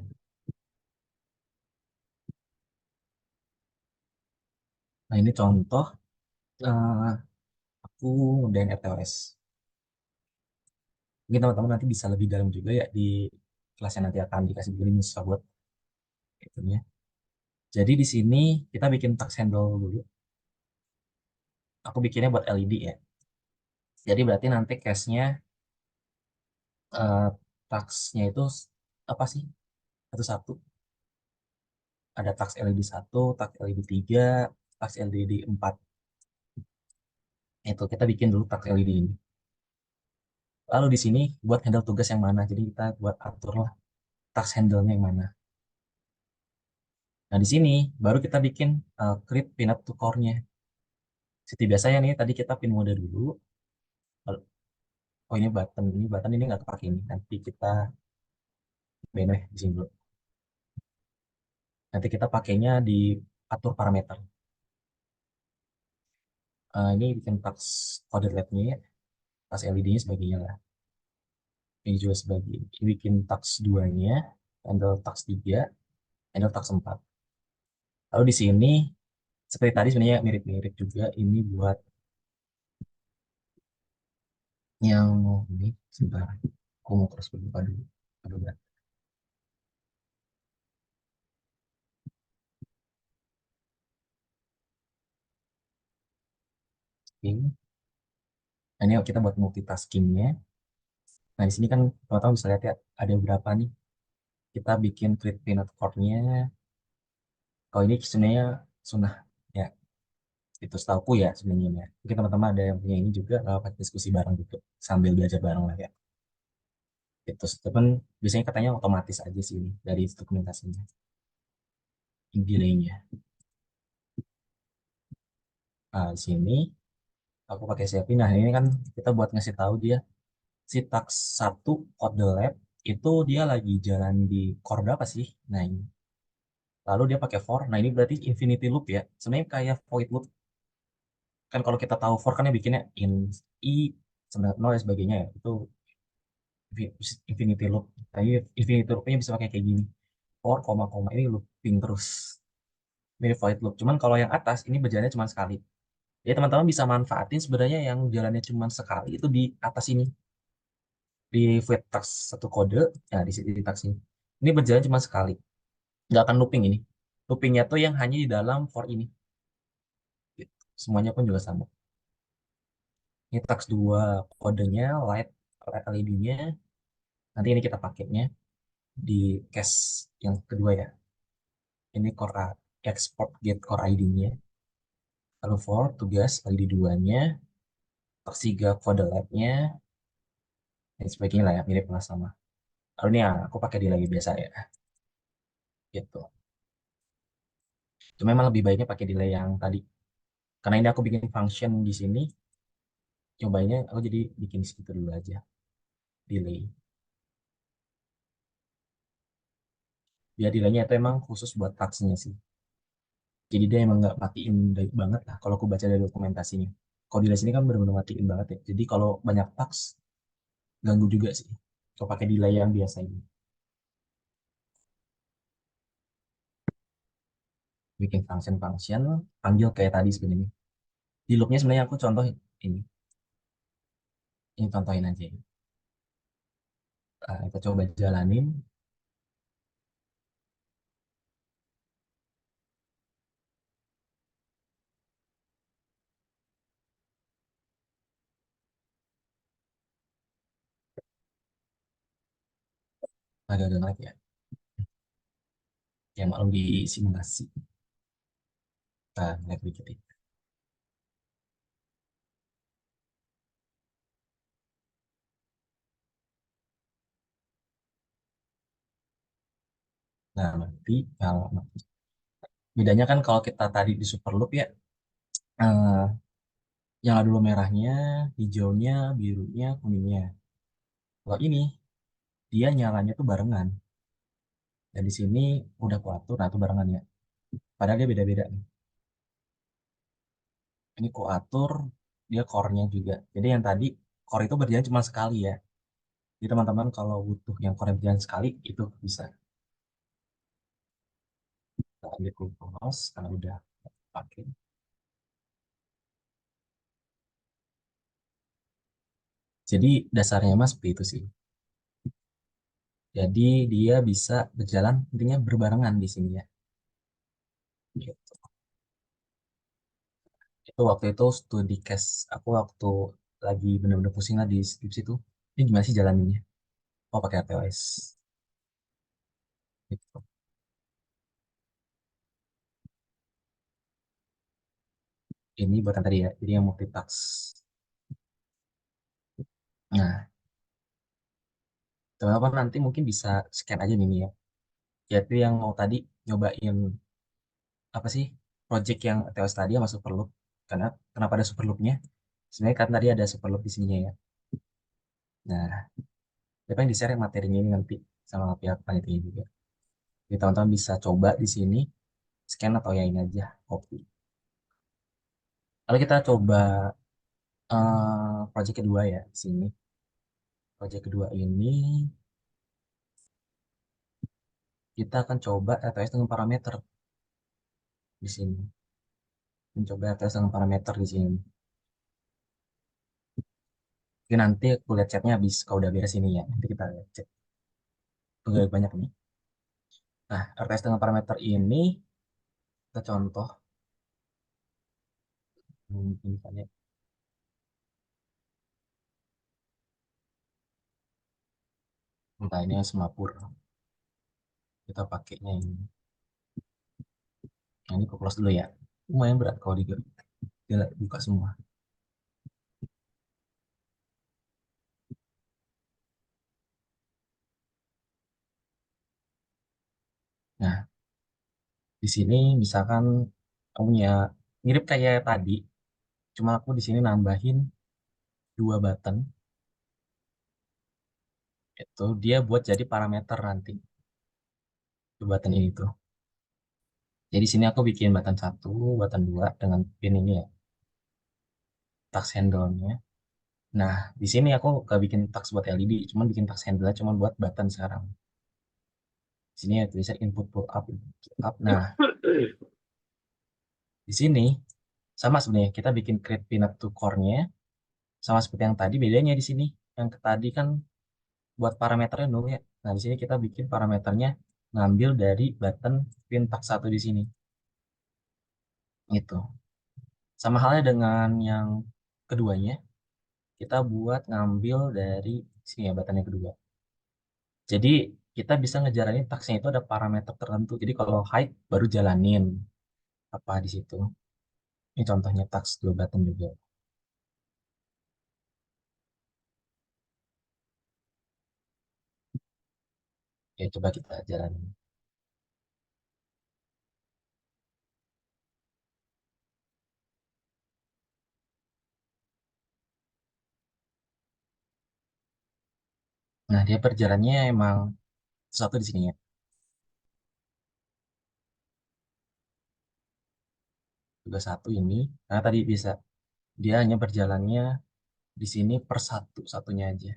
Nah ini contoh eh, aku ngedain RTOS. Mungkin teman-teman nanti bisa lebih dalam juga ya di kelas yang nanti akan dikasih link buat itunya. Jadi di sini kita bikin task handle dulu. Aku bikinnya buat LED ya. Jadi berarti nanti case-nya eh, task-nya itu apa sih? Satu-satu. Ada task LED 1, task LED 3, task LED 4. Itu kita bikin dulu task LED ini. Lalu di sini buat handle tugas yang mana. Jadi kita buat atur lah task handle-nya yang mana. Nah di sini baru kita bikin create pinup to core-nya. Seperti biasanya nih tadi kita pin mode dulu. Oh ini button ini nggak kepake ini. Nanti kita beneh di sini dulu. Nanti kita pakainya di atur parameter. Ini bikin tax coded LED-nya ya, tax LED-nya sebagainya lah. Ini juga sebagai ini bikin tax 2-nya, handle tax 3, handle tax 4. Lalu di sini seperti tadi sebenarnya mirip-mirip juga ini buat yang ini sebentar. Aku mau terus berbuka dulu. Aduh, berat. Ini. Nah, ini kita buat multitaskingnya. Nah, di sini kan teman-teman bisa lihat ya ada berapa nih. Kita bikin create peanut core-nya. Kalau ini sebenarnya sunnah ya itu setahuku ya sebenarnya ya. Mungkin teman-teman ada yang punya ini juga dapat diskusi bareng gitu sambil belajar bareng lah ya. Itu tapi biasanya katanya otomatis aja sih ini dari dokumentasinya. delaynya. Nah, di sini aku pakai siapin. Nah, ini kan kita buat ngasih tahu dia si tax 1 kode lab itu dia lagi jalan di core berapa sih? Nah, ini. Lalu dia pakai for. Nah, ini berarti infinity loop ya. Sebenarnya kayak void loop. Kan kalau kita tahu for kan ya bikinnya in i sebenarnya no dan sebagainya ya. Itu infinity loop. Tapi infinity loopnya bisa pakai kayak gini. For, koma, koma. Ini looping terus. Ini void loop. Cuman kalau yang atas ini berjalannya cuma sekali. Ya teman-teman bisa manfaatin sebenarnya yang jalannya cuma sekali itu di atas ini. Di void tax satu kode. Ya di sini di tax ini. Ini berjalan cuma sekali. Nggak akan looping ini. Loopingnya tuh yang hanya di dalam for ini. Gitu. Semuanya pun juga sama. Ini tax 2 kodenya, light LED-nya. Nanti ini kita pakainya di case yang kedua ya. Ini core export get core ID-nya. Lalu for tugas ID 2-nya, tax 3 kode lab-nya, dan sebagainya lah ya, mirip lah sama. Lalu ini ya, aku pakai delay biasa ya, gitu. Cuma memang lebih baiknya pakai delay yang tadi. Karena ini aku bikin function di sini, cobainnya aku jadi bikin segitu dulu aja, delay. Dia delaynya itu emang khusus buat taxnya sih. Jadi dia emang nggak matiin baik banget lah kalau aku baca dari dokumentasinya. Kalau delay sini kan benar-benar matiin banget ya. Jadi kalau banyak tax, ganggu juga sih. Kalau pakai delay yang biasa ini. Bikin function-function, panggil kayak tadi sebenarnya. Di loopnya sebenarnya aku contohin ini. Ini contohin aja ya. Nah, kita coba jalanin. Agak-agak lagi ya. Yang maklum di simulasi. Nah, naik dikit ya. Nah, nanti kalau bedanya kan kalau kita tadi di Superloop ya, eh, yang dulu merahnya, hijaunya, birunya, kuningnya. Kalau ini dia nyalanya tuh barengan. Dan di sini udah aku atur, nah itu barengan ya. Padahal dia beda-beda nih. Ini aku atur, dia core-nya juga. Jadi yang tadi core itu berjalan cuma sekali ya. Jadi teman-teman kalau butuh yang core berjalan sekali itu bisa. Kita ambil close karena udah pakai. Jadi dasarnya mas seperti itu sih. Jadi dia bisa berjalan intinya berbarengan di sini ya. Gitu. Itu waktu itu studi case aku waktu lagi bener-bener pusing lah di skripsi itu. Ini gimana sih jalaninnya? Oh pakai RTOS. Gitu. Ini buatan tadi ya. Jadi yang multitask. Nah, teman-teman nanti mungkin bisa scan aja nih ya. Jadi yang mau tadi nyobain apa sih project yang TOS tadi sama Superloop. Karena kenapa ada Superloopnya? Sebenarnya kan tadi ada Superloop di sininya ya. Nah, siapa yang di-share materinya ini nanti sama pihak panitia juga. Jadi teman-teman bisa coba di sini scan atau ya ini aja copy. Lalu kita coba project kedua ya di sini. Project kedua ini kita akan coba LTS dengan parameter di sini. Mencoba LTS dengan parameter di sini. Oke, nanti aku lihat chatnya habis kalau udah beres ini ya. Nanti kita lihat chat. Udah banyak nih. Nah, LTS dengan parameter ini kita contoh ini kan ya. Entah ini Semapur. Kita pakainya ini. Nah, ini aku close dulu ya. Lumayan berat kalau dia buka semua. Nah, Di sini misalkan kamu punya mirip kayak tadi, cuma aku di sini nambahin dua button, itu dia buat jadi parameter nanti dua button ini tuh. Jadi di sini aku bikin button satu, button dua dengan pin ini ya, touch handle-nya. Nah, di sini aku gak bikin touch buat LED, cuman bikin touch handle cuma buat button sekarang. Di sini ya tulisan input pull up, input up. Nah, di sini sama sebenarnya kita bikin create pin up to core-nya sama seperti yang tadi, bedanya di sini. Yang tadi kan buat parameternya nol ya. Nah, di sini kita bikin parameternya ngambil dari button pin tak satu di sini. Gitu. Sama halnya dengan yang keduanya, kita buat ngambil dari sini ya button yang kedua. Jadi kita bisa ngejalanin taksnya itu ada parameter tertentu. Jadi kalau height baru jalanin apa di situ. Ini contohnya taks dua button juga. Ya coba kita jalanin. Nah, dia perjalanannya emang satu di sini ya. Juga satu ini. Karena tadi bisa dia hanya berjalannya di sini per satu satunya aja.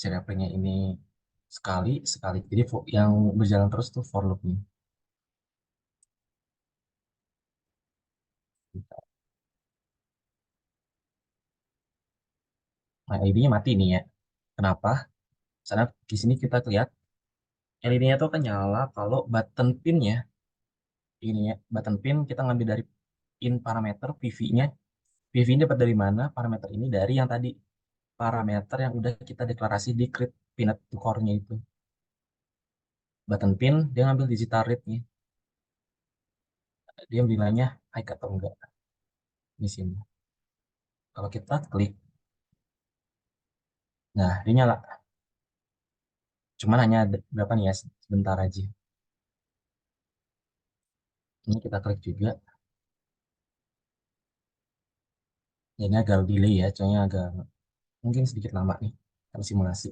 Seriapnya ini sekali sekali. Jadi yang berjalan terus tuh for loopnya. Nah, LED-nya mati nih ya. Kenapa? Karena di sini kita lihat LED-nya tuh akan nyala kalau button pin-nya ini ya, button pin kita ngambil dari pin parameter PV-nya. PV ini dapat dari mana? Parameter ini dari yang tadi parameter yang udah kita deklarasi di create pin to core-nya itu. Button pin dia ngambil digital read-nya. Dia bilangnya high atau enggak di sini. Kalau kita klik, nah dia nyala. Cuman hanya berapa nih ya? Sebentar aja. Ini kita klik juga. Ya, ini agak delay ya, soalnya agak mungkin sedikit lama nih kalau simulasi.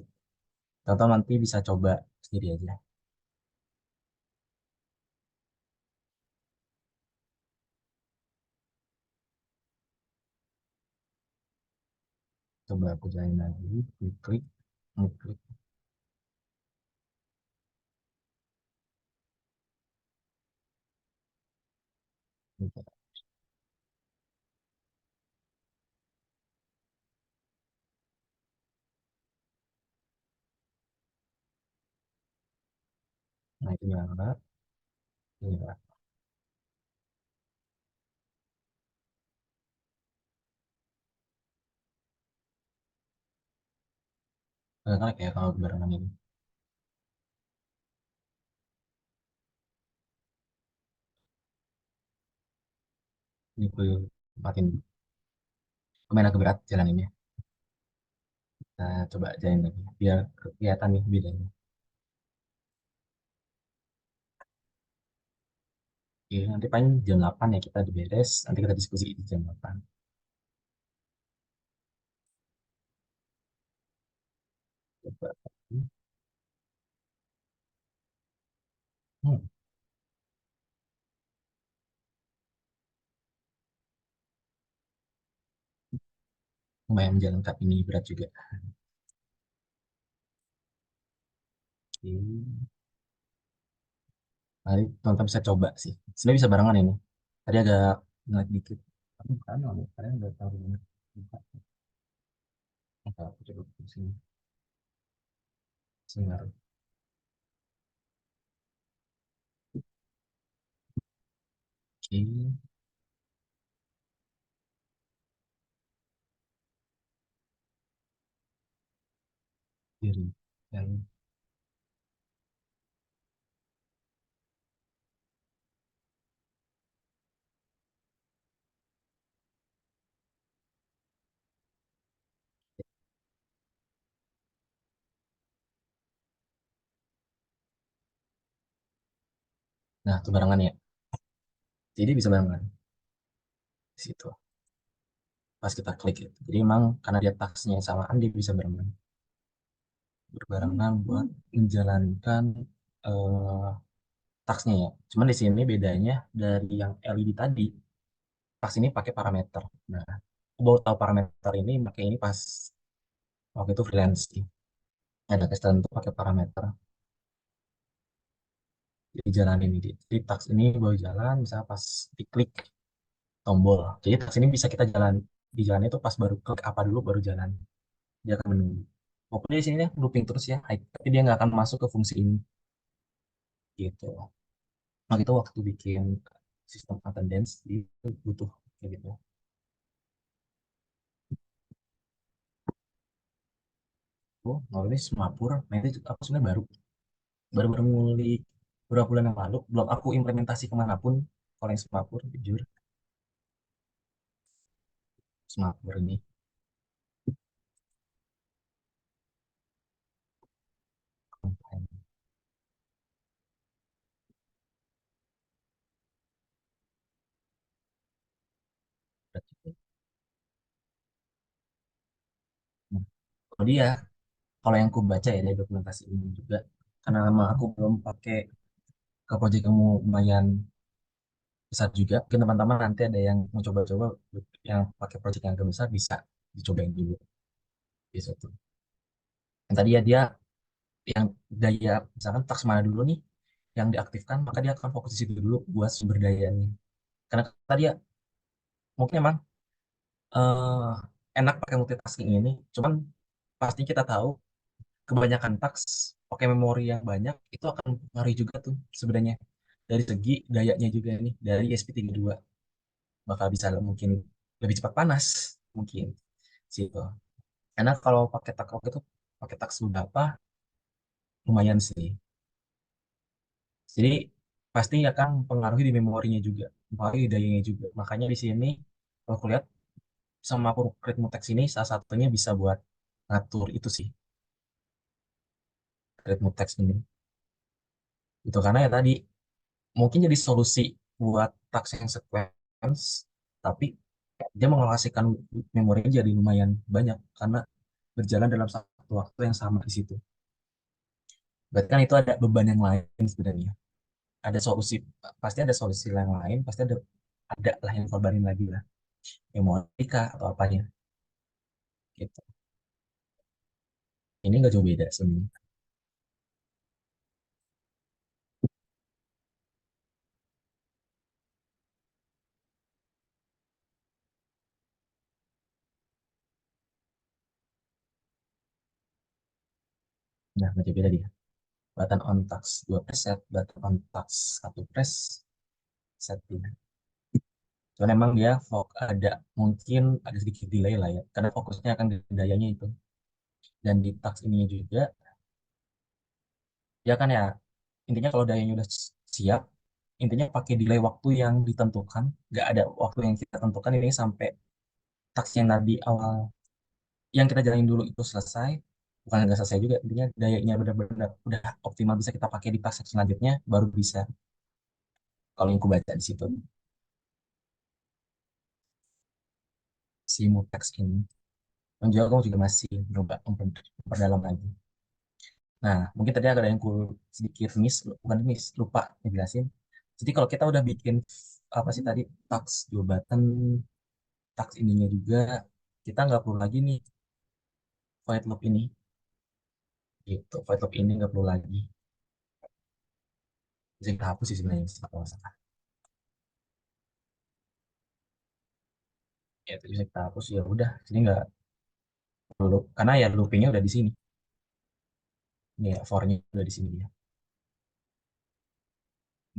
Atau nanti bisa coba sendiri aja. Coba aku jalanin lagi, klik klik, klik klik. Gitu. Nah itu nyala, ini nyala. Nah, kayak kalau barengan ini. Ini aku tempatin. Lumayan agak berat jalan ini. Nah, coba jalanin lagi, biar kelihatan nih bedanya. Oke, nanti paling jam 8 ya kita diberes. Nanti kita diskusi di jam 8. Coba. Hmm, lumayan menjalankan ini berat juga. Oke. Nanti tonton bisa coba sih. Sebenarnya bisa barengan ini. Tadi agak ngelag dikit. Tapi bukan, kalian udah tahu ini. Bukan. Oke, aku coba di sini. Sebentar. Oke, kiri. Dan Nah, itu barengan ya. Jadi bisa barengan di situ. Pas kita klik itu. Jadi memang karena dia tasknya yang samaan, dia bisa barengan. Berbarengan buat menjalankan eh, tasknya ya. Cuman di sini bedanya dari yang LED tadi, pas ini pakai parameter. Nah, aku baru tahu parameter ini, pakai ini pas waktu itu freelance sih. Ada kesempatan untuk pakai parameter. Jadi jalan ini. Jadi task ini baru jalan, bisa pas diklik tombol. Jadi task ini bisa kita jalan di jalannya itu pas baru klik apa dulu baru jalan. Dia akan menunggu. Pokoknya di sini looping terus ya, tapi dia nggak akan masuk ke fungsi ini gitu. Nah itu waktu bikin sistem attendance itu butuh kayak gitu. Oh, kalau ini Semapur, nah itu aku sebenarnya baru ngulik beberapa bulan yang lalu, belum aku implementasi kemanapun. Kalau yang Semapur, jujur, Semapur ini. Nah, kalau dia, kalau yang aku baca ya dari dokumentasi ini juga, karena lama aku belum pakai ke project yang lumayan besar juga, mungkin teman-teman nanti ada yang mau coba-coba yang pakai project yang agak besar bisa dicobain dulu di situ. Yang tadi ya dia yang daya misalkan taks mana dulu nih yang diaktifkan maka dia akan fokus di situ dulu buat sumber dayanya. Karena tadi ya mungkin emang eh, enak pakai multitasking ini, cuman pasti kita tahu kebanyakan taks pakai memori yang banyak itu akan mempengaruhi juga tuh sebenarnya dari segi dayanya juga nih dari ESP32 bakal bisa mungkin lebih cepat panas mungkin situ. Karena kalau pakai tak waktu itu pakai taks beberapa lumayan sih. Jadi pasti akan mempengaruhi di memorinya juga, mempengaruhi di dayanya juga. Makanya di sini kalau aku lihat sama aku Ritmo Teks ini salah satunya bisa buat ngatur itu sih Ritmo Teks ini. Itu karena ya tadi mungkin jadi solusi buat taks yang sequence, tapi dia mengalokasikan memorinya jadi lumayan banyak karena berjalan dalam satu waktu yang sama di situ. Berarti kan itu ada beban yang lain sebenarnya. Ada solusi, pasti ada solusi yang lain, pasti ada lah yang korbanin lagi lah, memori kah atau apanya gitu. Ini nggak jauh beda sebenarnya. Nah, nggak jauh beda dia. Button on task 2 preset, button on task 1 press, setting. Cuman emang dia ada mungkin ada sedikit delay lah ya, karena fokusnya akan di dayanya itu. Dan di task ini juga, ya kan ya, intinya kalau dayanya udah siap, intinya pakai delay waktu yang ditentukan, nggak ada waktu yang kita tentukan ini sampai task yang tadi awal yang kita jalanin dulu itu selesai, bukan nggak selesai juga, intinya dayanya benar-benar udah optimal bisa kita pakai di task selanjutnya, baru bisa. Kalau yang aku baca di situ, si Mutex ini. Dan juga aku juga masih coba memperdalam lagi. Nah, mungkin tadi ada yang ku sedikit miss, bukan miss, lupa ngejelasin. Jadi kalau kita udah bikin apa sih tadi tax dua button, tax ininya juga, kita nggak perlu lagi nih void loop ini, gitu. Void loop ini nggak perlu lagi. Bisa kita hapus sih sebenarnya kalau nggak salah. Ya, itu bisa kita hapus ya udah. Jadi nggak perlu, karena ya loopingnya udah di sini. Ini ya, for-nya udah di sini ya.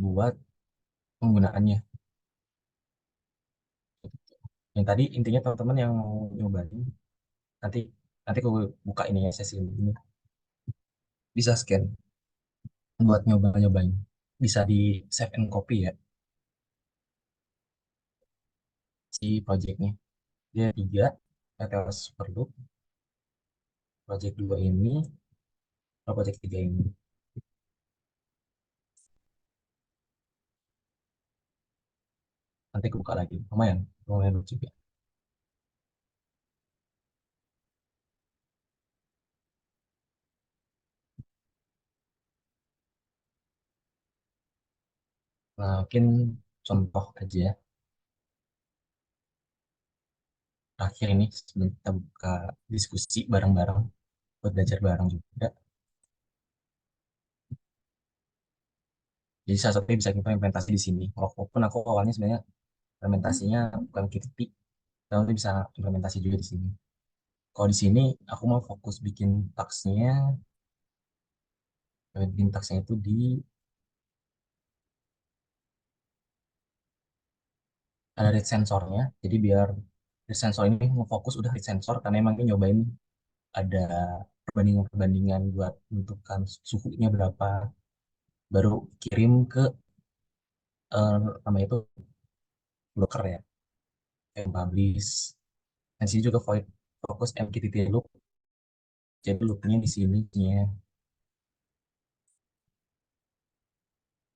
Buat penggunaannya. Yang tadi intinya teman-teman yang mau nyobain nanti nanti aku buka ini ya sesi ini bisa scan buat nyobain bisa di save and copy ya si projectnya dia tiga PTL Superloop project dua ini atau project tiga ini Nanti aku buka lagi. Lumayan, lumayan lucu ya. Nah, mungkin contoh aja ya. Terakhir ini sebelum kita buka diskusi bareng-bareng buat belajar bareng juga. Jadi salah satunya bisa kita implementasi di sini. Walaupun aku awalnya sebenarnya implementasinya bukan Kiviti, tapi nanti bisa implementasi juga di sini. Kalau di sini aku mau fokus bikin taksnya itu di ada read sensornya. Jadi biar read sensor ini mau fokus udah read sensor karena emang ini nyobain ada perbandingan-perbandingan buat menentukan suhunya berapa, baru kirim ke namanya itu broker ya, yang publish. Dan sini juga fokus MQTT loop, jadi loopnya di sini ya,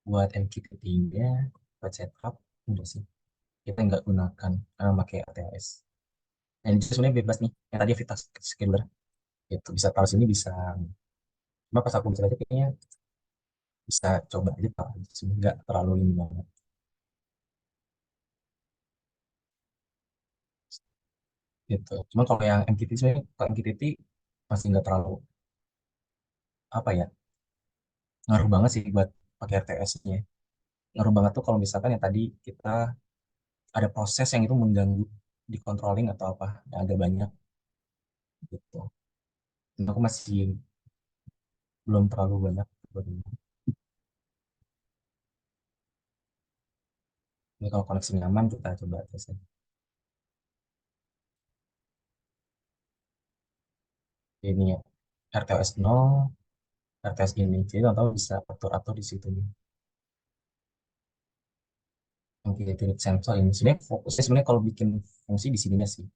buat MQTT-nya, buat setup, udah sih. Kita nggak gunakan pakai ATLS. Dan itu sebenarnya bebas nih, yang tadi aktivitas scheduler, itu bisa taruh sini bisa. Cuma pas aku bisa aja kayaknya bisa coba aja taruh di sini, nggak terlalu ini banget. Gitu. Cuma kalau yang MQTT sebenarnya, kalau MQTT masih nggak terlalu apa ya, ngaruh banget sih buat pakai RTS-nya. Ngaruh banget tuh kalau misalkan yang tadi kita ada proses yang itu mengganggu di controlling atau apa yang agak banyak gitu. Dan aku masih belum terlalu banyak buat ini. Ini kalau koneksi nyaman kita coba tes aja. Ini ya RTOS 0, RTS ini. Jadi tahu bisa atur-atur di situ nih. Yang kita titik sensor ini. Sebenarnya fokusnya sebenarnya kalau bikin fungsi di sininya sih.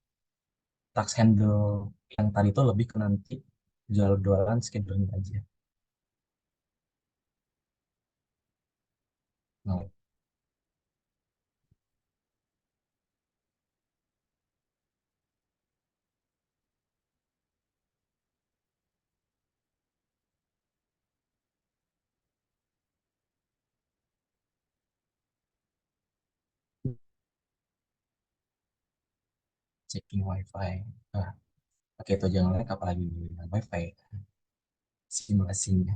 Task handle yang tadi itu lebih ke nanti jual-jualan scheduling aja. Nah, checking wifi. Nah, pakai itu jangan like apalagi dengan wifi simulasinya.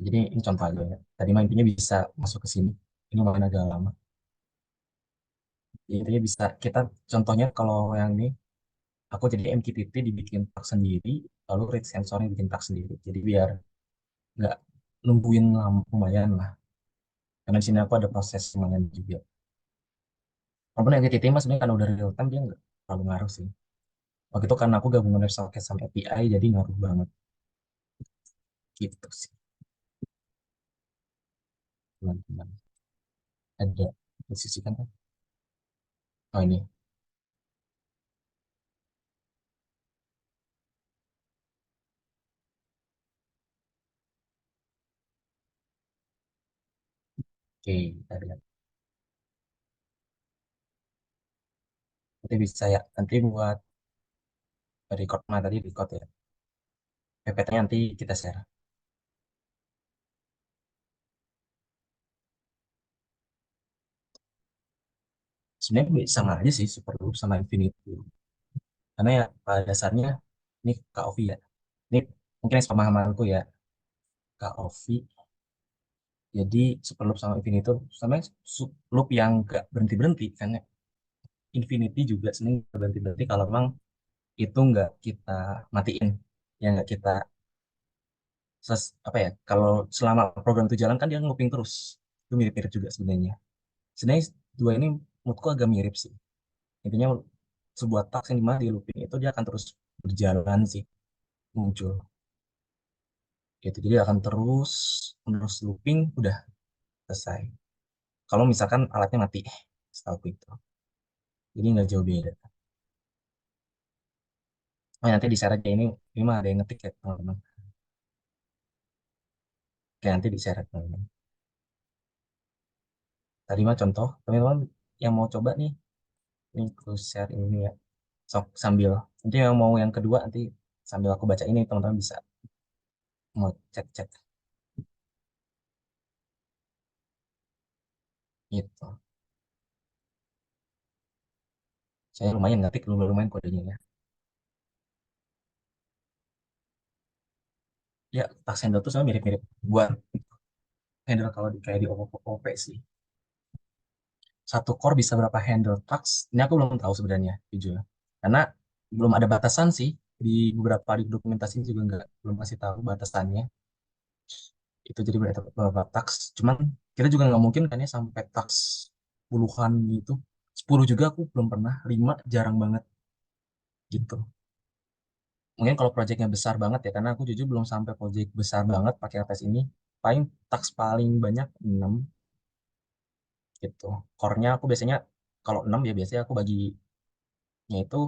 Jadi ini contoh aja ya. Tadi mah intinya bisa masuk ke sini. Ini lumayan agak lama. Jadi intinya bisa kita contohnya kalau yang ini aku jadi MQTT dibikin tag sendiri, lalu read sensornya bikin tag sendiri. Jadi biar nggak nungguin lama lumayan lah. Karena di sini aku ada proses lumayan juga. Walaupun MQTT mas sebenarnya karena udah real time dia nggak terlalu ngaruh sih. Waktu itu karena aku gabungan WebSocket sama API jadi ngaruh banget gitu sih teman-teman. Ada posisi kan? Oh ini, oke, kita lihat. Nanti bisa ya, nanti buat record, nah tadi record ya. PPT-nya nanti kita share. Sebenarnya sama aja sih Superloop sama Infinity. Karena ya pada dasarnya ini KOV ya. Ini mungkin pemahamanku ya, KOV. Jadi Superloop sama Infinity itu sama loop yang gak berhenti-berhenti. Karena Infinity juga sebenarnya nggak berhenti-berhenti kalau memang itu nggak kita matiin. Yang nggak kita apa ya, kalau selama program itu jalan kan dia looping terus. Itu mirip-mirip juga sebenarnya. Sebenarnya dua ini menurutku agak mirip sih. Intinya sebuah task yang dimana di looping itu dia akan terus berjalan sih, muncul gitu. Jadi akan terus terus looping udah selesai. Kalau misalkan alatnya mati, setahu itu. Jadi nggak jauh beda. Oh, nanti di share aja ini mah ada yang ngetik ya teman-teman. Oke, nanti di share teman-teman. Tadi mah contoh, teman-teman yang mau coba nih, ini aku share ini ya. Sok sambil, nanti yang mau yang kedua nanti sambil aku baca ini teman-teman bisa mau cek-cek gitu. Saya lumayan ngetik, lumayan kodenya ya. Ya, tas handle tuh sama mirip-mirip buat handle kalau di kayak di Oppo Oppo sih. Satu core bisa berapa handle task? Ini aku belum tahu sebenarnya, jujur. Karena belum ada batasan sih. Di beberapa di dokumentasi juga nggak belum kasih tahu batasannya. Itu jadi berapa task. Cuman kita juga nggak mungkin kan ya sampai task puluhan gitu. 10 juga aku belum pernah. 5 jarang banget gitu. Mungkin kalau proyeknya besar banget ya, karena aku jujur belum sampai proyek besar banget pakai LTS ini. Paling task paling banyak 6 gitu. Core-nya aku biasanya kalau 6 ya biasanya aku baginya itu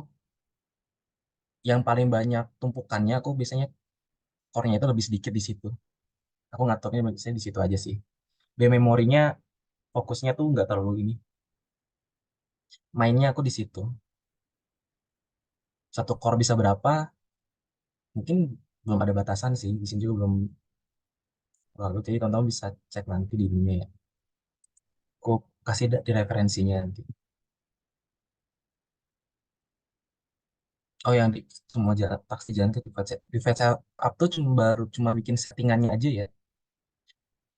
yang paling banyak tumpukannya aku biasanya core-nya itu lebih sedikit di situ. Aku ngaturnya biasanya di situ aja sih. B memorinya fokusnya tuh nggak terlalu ini. Mainnya aku di situ. Satu core bisa berapa? Mungkin belum ada batasan sih. Di sini juga belum terlalu. Jadi teman-teman bisa cek nanti di dunia ya. Aku kasih di referensinya nanti. Oh yang di semua jalan taksi jalan ke di fetch up tuh cuma bikin settingannya aja ya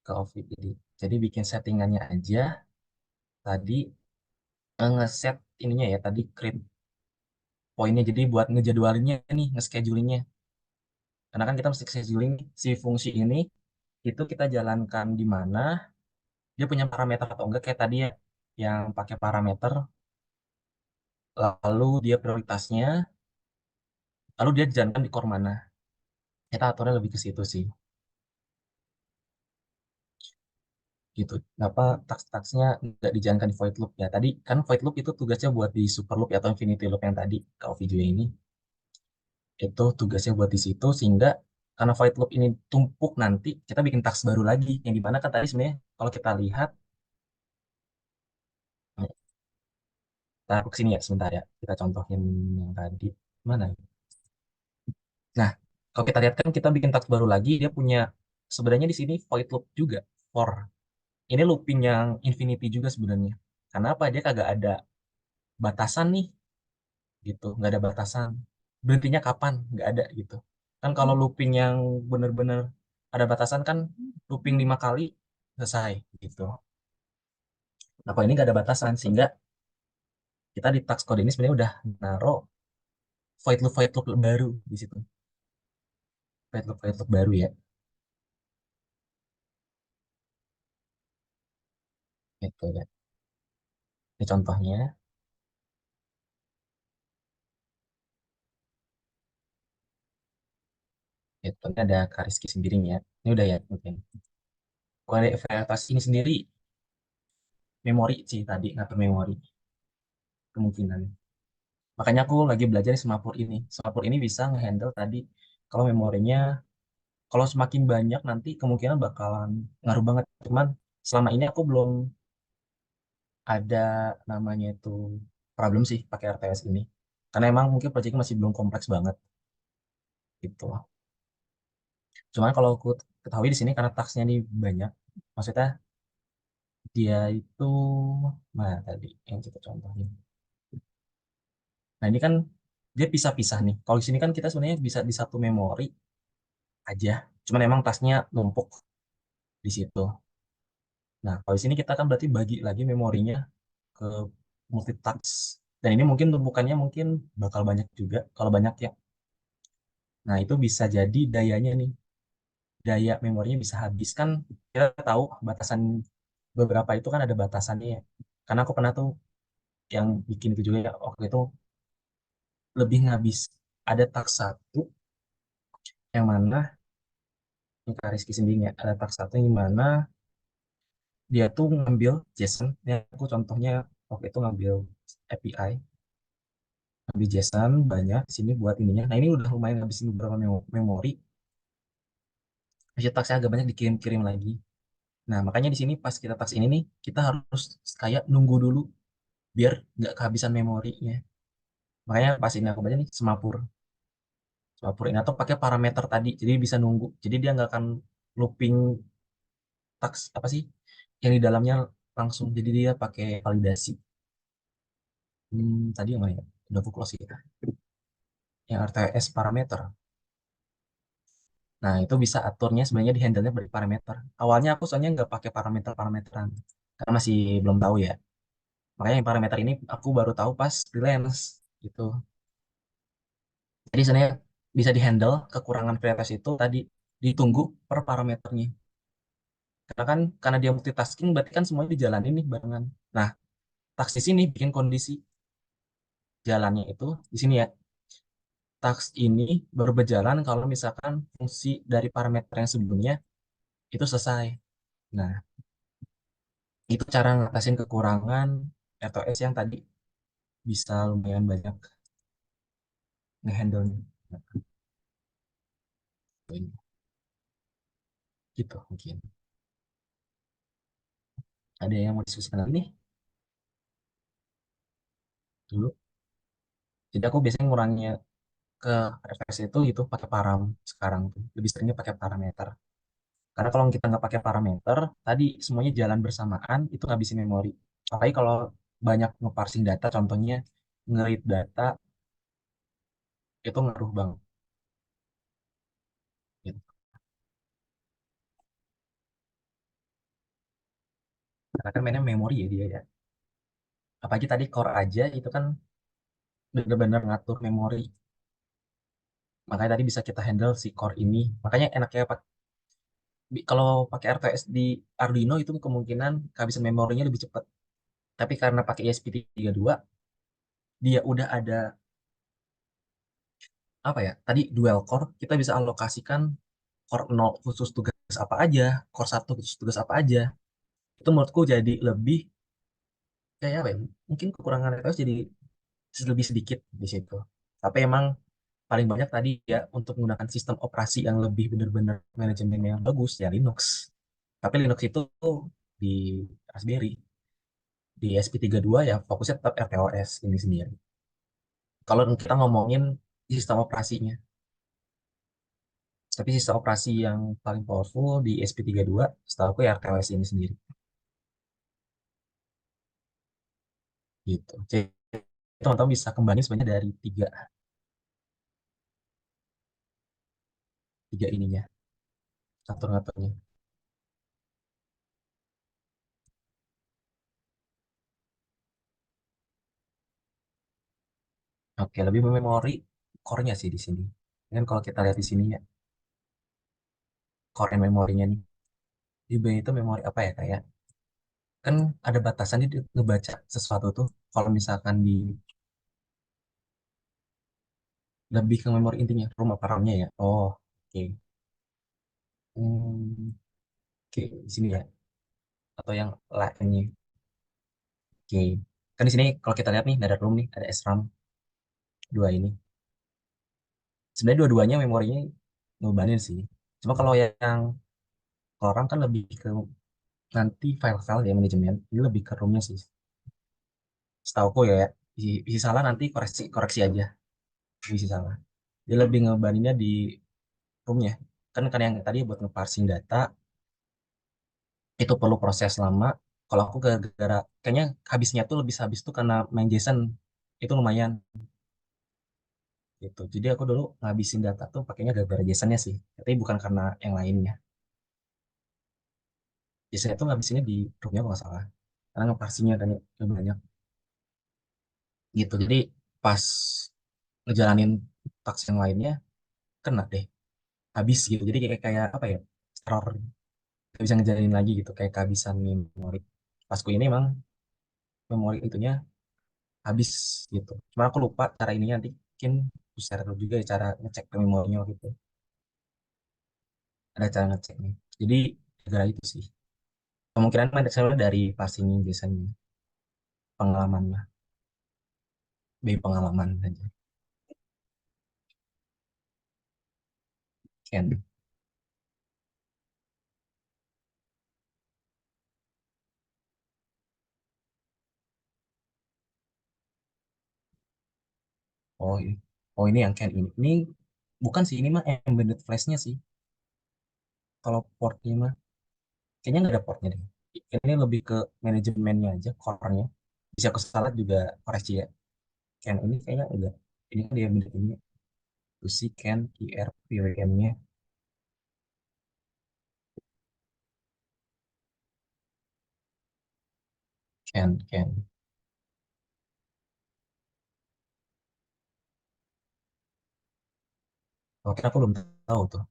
ke Ovi ini. Jadi bikin settingannya aja tadi ngeset ininya ya tadi create poinnya jadi buat ngejadwalinnya nih nge-schedulingnya karena kan kita mesti scheduling si fungsi ini itu kita jalankan di mana dia punya parameter atau enggak kayak tadi ya yang pakai parameter lalu dia prioritasnya lalu dia jalankan di core mana kita aturnya lebih ke situ sih gitu kenapa task-tasknya nggak dijalankan di void loop ya tadi kan void loop itu tugasnya buat di super loop atau infinity loop yang tadi kalau video ini itu tugasnya buat di situ sehingga karena void loop ini tumpuk nanti kita bikin task baru lagi yang dimana kan tadi sebenarnya kalau kita lihat kita ke sini ya sebentar ya kita contohin yang tadi mana ya? Nah kalau kita lihat kan kita bikin task baru lagi dia punya sebenarnya di sini void loop juga for ini looping yang infinity juga sebenarnya karena apa dia kagak ada batasan nih gitu nggak ada batasan berhentinya kapan nggak ada gitu kan kalau looping yang bener-bener ada batasan kan looping 5 kali selesai gitu nah kalau ini nggak ada batasan sehingga kita di task code ini sebenarnya udah naruh void loop baru di situ void loop baru ya gitu ya ini contohnya itu ini ada Kariski sendiri ya ini udah ya mungkin kalau ada evaluasi ini sendiri memori sih tadi ngatur memori kemungkinan makanya aku lagi belajar di Semapur ini. Semapur ini bisa ngehandle tadi kalau memorinya, kalau semakin banyak nanti kemungkinan bakalan ngaruh banget. Cuman selama ini aku belum ada namanya itu problem sih pakai RTS ini. Karena emang mungkin proyeknya masih belum kompleks banget gitu. Cuman kalau aku ketahui di sini karena taksnya ini banyak, maksudnya dia itu mana tadi yang kita contohin. Nah ini kan dia pisah-pisah nih. Kalau di sini kan kita sebenarnya bisa di satu memori aja. Cuman emang tasnya numpuk di situ. Nah, kalau di sini kita kan berarti bagi lagi memorinya ke multitask. Dan ini mungkin tumpukannya mungkin bakal banyak juga. Kalau banyak ya. Nah, itu bisa jadi dayanya nih. Daya memorinya bisa habis. Kan kita tahu batasan beberapa itu kan ada batasannya ya. Karena aku pernah tuh yang bikin itu juga ya. Waktu itu lebih ngabis. Ada tak satu yang mana, ini Kak Rizky sendiri ya. Ada tak satu yang mana dia tuh ngambil JSON. Ini aku contohnya waktu itu ngambil API ambil JSON banyak di sini buat ininya. Nah ini udah lumayan ngabisin beberapa memori. Isi taksnya agak banyak dikirim-kirim lagi. Nah, makanya di sini pas kita taks ini nih, kita harus kayak nunggu dulu biar nggak kehabisan memorinya. Makanya pas ini aku baca nih semapur. Semapur ini atau pakai parameter tadi, jadi bisa nunggu. Jadi dia nggak akan looping taks apa sih yang di dalamnya langsung. Jadi dia pakai validasi. Tadi yang mana ya? Udah aku close ya. Yang RTS parameter. Nah, itu bisa aturnya sebenarnya di handle-nya dari parameter. Awalnya aku soalnya nggak pakai parameter-parameteran. Karena masih belum tahu ya. Makanya yang parameter ini aku baru tahu pas freelance gitu. Jadi sebenarnya bisa dihandle kekurangan freelance itu tadi ditunggu per parameternya. Karena dia multitasking berarti kan semuanya dijalanin nih barengan. Nah, task di sini bikin kondisi jalannya itu di sini ya. Task ini baru berjalan kalau misalkan fungsi dari parameter yang sebelumnya itu selesai. Nah, itu cara ngatasin kekurangan RTOS yang tadi bisa lumayan banyak ngehandle gitu mungkin. Ada yang mau diskusikan lagi nih dulu. Jadi aku biasanya ngurangnya ke RTOS itu pakai param sekarang tuh. Lebih seringnya pakai parameter. Karena kalau kita nggak pakai parameter, tadi semuanya jalan bersamaan, itu ngabisin memori. Apalagi kalau banyak ngeparsing data, contohnya nge-read data, itu ngaruh banget. Gitu. Karena kan mainnya memori ya dia ya. Apalagi tadi core aja, itu kan benar-benar ngatur memori. Makanya tadi bisa kita handle si core ini. Makanya enaknya kalau pakai RTX di Arduino itu kemungkinan kehabisan memorinya lebih cepat. Tapi karena pakai ESP32, dia udah ada apa ya? Tadi dual core, kita bisa alokasikan core 0 khusus tugas apa aja, core 1 khusus tugas apa aja. Itu menurutku jadi lebih kayak apa ya? Mungkin kekurangan itu jadi lebih sedikit di situ. Tapi emang paling banyak tadi ya untuk menggunakan sistem operasi yang lebih benar-benar manajemen yang bagus ya Linux. Tapi Linux itu di Raspberry, di SP32 ya fokusnya tetap RTOS ini sendiri. Kalau kita ngomongin sistem operasinya, tapi sistem operasi yang paling powerful di SP32 setahu aku ya RTOS ini sendiri gitu. Jadi teman-teman bisa kembangin sebenarnya dari tiga ininya, atur-aturnya. Oke, lebih memori core-nya sih di sini. Kan kalau kita lihat di sini ya, core and memorinya nih. Di B itu memori apa ya kayak kan ada batasan dia ngebaca sesuatu tuh. Kalau misalkan di lebih ke memori intinya, room apa RAM-nya ya. Oh, oke. Hmm, oke, di sini ya. Atau yang lainnya. Oke. Kan di sini kalau kita lihat nih ada room nih, ada SRAM dua ini. Sebenarnya dua-duanya memorinya ngebanin sih. Cuma kalau yang kalau RAM kan lebih ke nanti file-file ya manajemen. Ini lebih ke roomnya sih. Setauku ya, isi salah nanti koreksi koreksi aja. Isi salah. Dia lebih ngebaninnya di roomnya. Kan yang tadi buat ngeparsing data itu perlu proses lama. Kalau aku gara-gara kayaknya habisnya tuh lebih habis tuh karena main JSON itu lumayan gitu. Jadi aku dulu ngabisin data tuh pakainya gara-gara JSON-nya sih. Tapi bukan karena yang lainnya. JSON itu ngabisinnya di roomnya kalau nggak salah. Karena ngeparsingnya kan lebih banyak gitu. Jadi pas ngejalanin task yang lainnya kena deh habis gitu. Jadi kayak kayak apa ya? Error nggak bisa ngejalanin lagi gitu kayak kehabisan memori. Pasku ini emang memori itunya habis gitu. Cuma aku lupa cara ininya nanti mungkin aku share dulu juga ya cara ngecek ke memorinya gitu. Ada cara ngeceknya. Jadi gara itu sih. Kemungkinan mandek saya dari parsing biasanya pengalaman lah, dari pengalaman aja. Ken. Oh ini, oh ini yang Ken ini bukan sih, ini mah embedded flashnya sih. Kalau portnya mah kayaknya nggak ada portnya deh. Ini lebih ke manajemennya aja, core-nya. Bisa kesalahan juga koreksi ya. Ken ini kayaknya udah, ini kan dia embedded ini. Terus si Ken IR PWM-nya Ken. Oke, aku belum tahu tuh.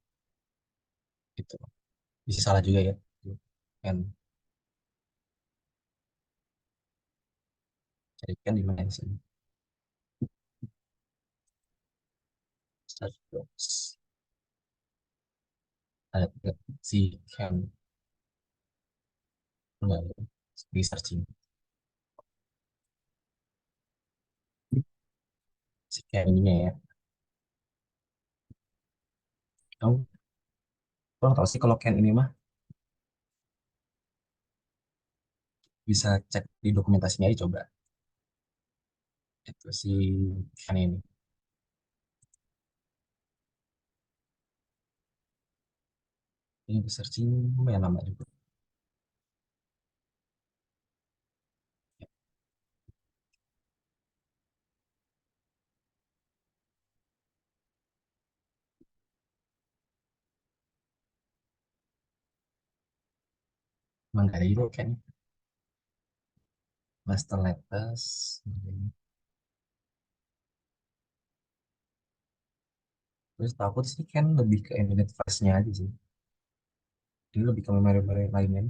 Itu bisa salah juga ya. Ken cari Ken di mana di sini? Search box. Ada nggak si Ken, enggak ada. Di searching si Ken ininya ya. Kamu kurang tahu sih kalau Ken ini mah bisa cek di dokumentasinya aja coba. Itu si Ken ini. Ini di searching lumayan lama juga. Ya, emang gak ada juga Ken. Master latest. Terus takut sih Ken lebih ke embedded flash-nya aja sih. Dia lebih ke memori-memori lainnya.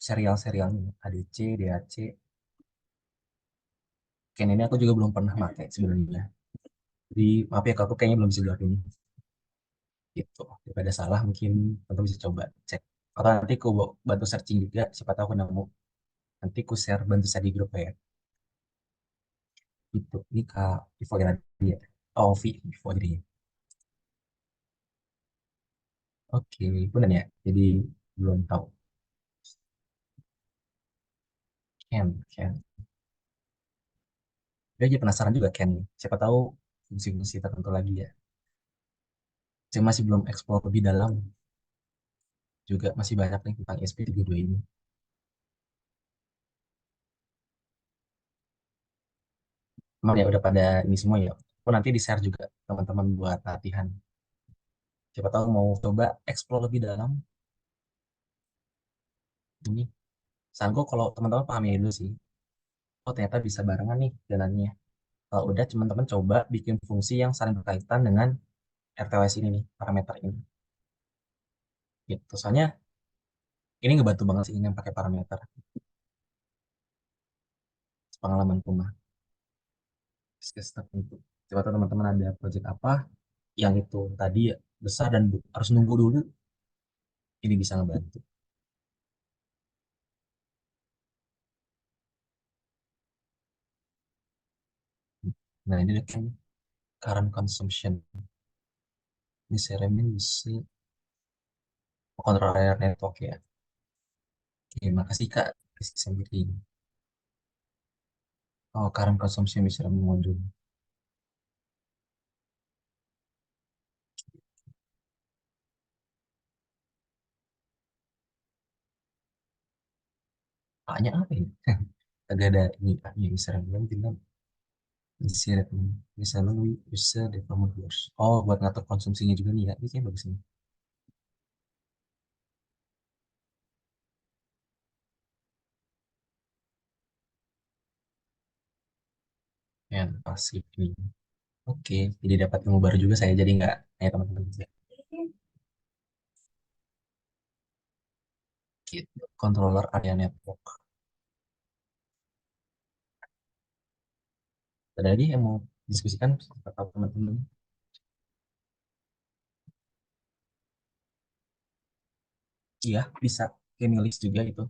Serial-serialnya. ADC, DAC. Ken ini aku juga belum pernah pakai sebenarnya. Jadi maaf ya kalau aku kayaknya belum bisa jawab ini. Gitu. Daripada salah mungkin teman bisa coba cek. Atau nanti aku bantu searching juga. Siapa tahu aku nemu. Nanti aku share bantu share di grup ya. Gitu. Ini Kak Ivo ya tadi ya. Oh, Vivo jadi. Oke, benar ya. Jadi belum tahu. Ken. Dia aja penasaran juga Ken. Siapa tahu fungsi-fungsi tertentu lagi ya. Saya masih belum explore lebih dalam. Juga masih banyak nih tentang ESP32 ini. Emang ya udah pada ini semua ya. Aku nanti di-share juga teman-teman buat latihan. Siapa tahu mau coba explore lebih dalam ini. Sanggup kalau teman-teman pahami dulu sih. Oh ternyata bisa barengan nih jalannya. Kalau udah teman-teman coba bikin fungsi yang saling berkaitan dengan RTOS ini nih, parameter ini. Gitu. Soalnya ini ngebantu banget sih yang pakai parameter. Pengalaman mah. Skills tertentu. Coba tahu teman-teman ada project apa yang itu tadi ya, besar dan harus nunggu dulu, ini bisa ngebantu. Nah ini kan current consumption. Ini bisa kontrol area network ya. Oke, makasih Kak. Kasih sendiri. Oh, current consumption bisa mengunjungi. Banyak apa ini? Agak ada ini A-nya bisa bilang tinggal isi rekomend. Bisa melalui bisa development goals. Oh, buat ngatur konsumsinya juga nih ya. Ini kayak bagus nih. Ya, pasif ini. Oke, jadi dapat ilmu baru juga saya jadi nggak kayak teman-teman juga. Gitu. Controller area network. Ada lagi yang mau diskusikan atau teman-teman? Iya, bisa Kemilis juga itu.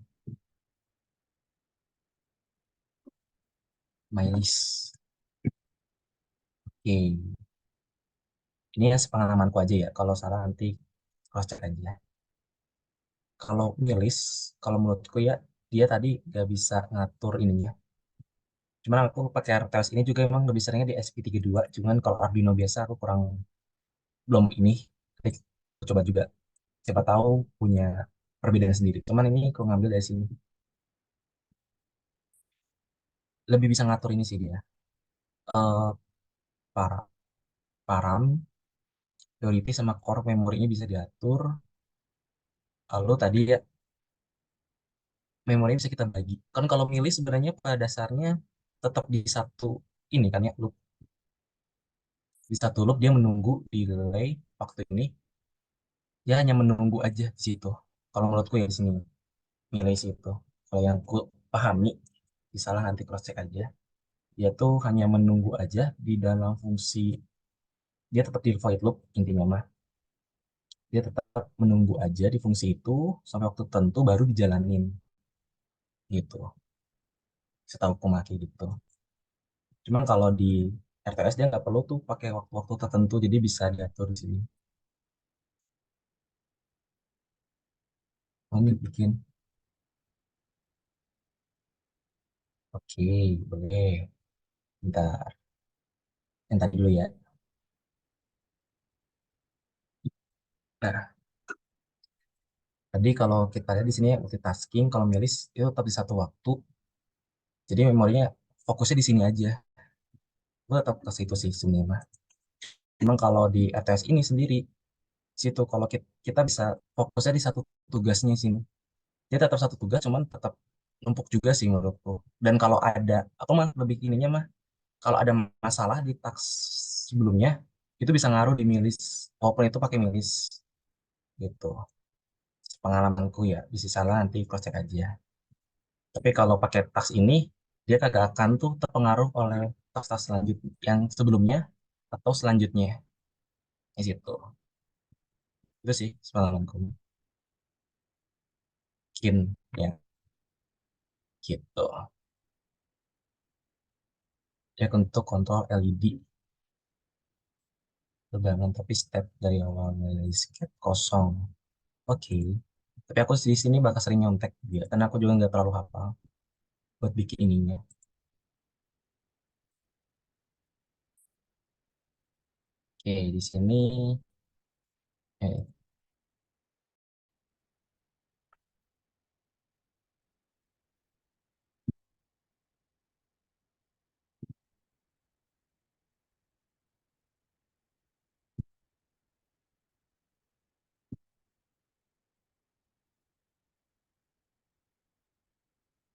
My list. Oke. Ini ya sepengalamanku aja ya. Kalau salah nanti cross check aja. Kalau milis, kalau menurutku ya, dia tadi nggak bisa ngatur ininya. Cuman aku pakai RTOS ini juga emang lebih seringnya di SP32. Cuman kalau Arduino biasa aku kurang belum ini. Nanti aku coba juga. Siapa tahu punya perbedaan sendiri. Cuman ini aku ngambil dari sini. Lebih bisa ngatur ini sih dia. Eh para param, priority sama core memorinya bisa diatur. Lalu tadi ya memorinya bisa kita bagi. Kan kalau milih sebenarnya pada dasarnya tetap di satu ini kan ya loop. Di satu loop dia menunggu di delay waktu ini. Dia hanya menunggu aja di situ. Kalau menurutku ya di sini nilai situ. Kalau yang ku pahami, disalah nanti cross check aja. Dia tuh hanya menunggu aja di dalam fungsi, dia tetap di void loop intinya mah. Dia tetap menunggu aja di fungsi itu sampai waktu tertentu baru dijalanin gitu. Setahu aku maki gitu. Cuman kalau di RTS dia nggak perlu tuh pakai waktu-waktu tertentu, jadi bisa diatur di sini. Oh, ini bikin, oke, boleh. Bentar, yang tadi dulu ya. Nah, tadi kalau kita lihat di sini ya, multitasking, kalau milis itu tetap di satu waktu. Jadi memorinya fokusnya di sini aja. Gue tetap ke situ sih sebenarnya mah. Memang kalau di RTS ini sendiri, situ kalau kita bisa fokusnya di satu tugasnya sini. Dia tetap satu tugas, cuman tetap numpuk juga sih menurutku. Dan kalau ada, aku mah lebih ininya mah, kalau ada masalah di task sebelumnya, itu bisa ngaruh di milis. Walaupun itu pakai milis gitu. Pengalamanku ya, bisa salah nanti cross check aja. Tapi kalau pakai task ini, dia kagak akan tuh terpengaruh oleh task-task selanjutnya yang sebelumnya atau selanjutnya. Di situ. Itu sih pengalamanku. Mungkin ya gitu. Ya untuk kontrol LED tegangan tapi step dari awal dari sket kosong. Oke. Tapi aku di sini bakal sering nyontek dia karena aku juga nggak terlalu hafal buat bikin ininya. Oke, di sini eh,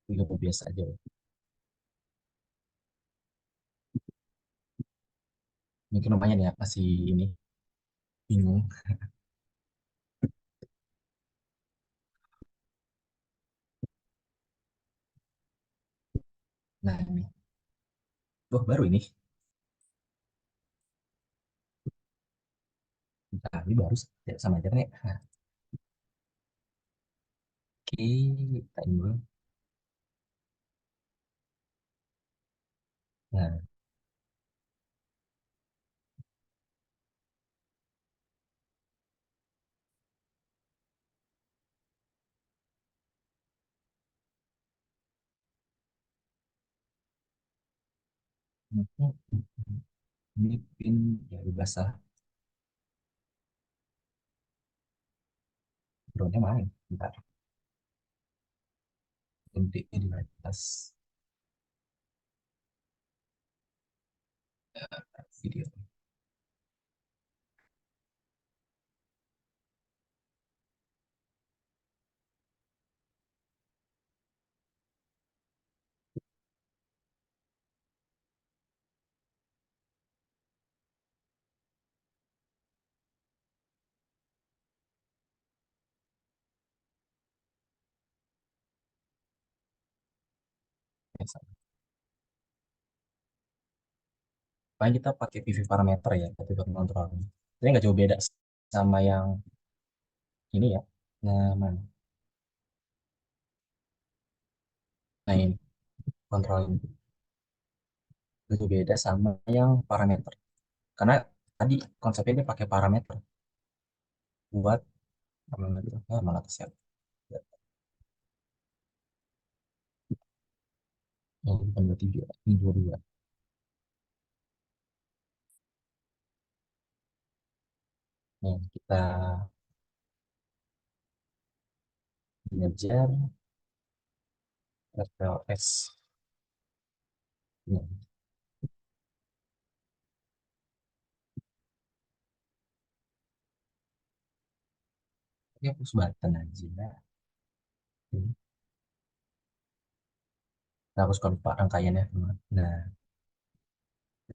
juga biasa aja. Mungkin lumayan ya masih ini bingung. Nah ini, wah baru ini. Nah, ini baru sama aja nih. Nah, oke, kita ini dulu. Nah, ini pin ya basah. Drone-nya main. Bentar, ganti di atas video. Ya, paling kita pakai PV parameter ya, tapi buat kontrol. Ini nggak jauh beda sama yang ini ya. Nah, mana? Nah ini kontrol ini. Itu beda sama yang parameter. Karena tadi konsepnya dia pakai parameter buat malah kesiap. Oh, bukan 23, ini 22. Nah, kita belajar RTLS. Nah, ini hapus button aja. Ini, kita hapuskan lupa rangkaiannya. Nah,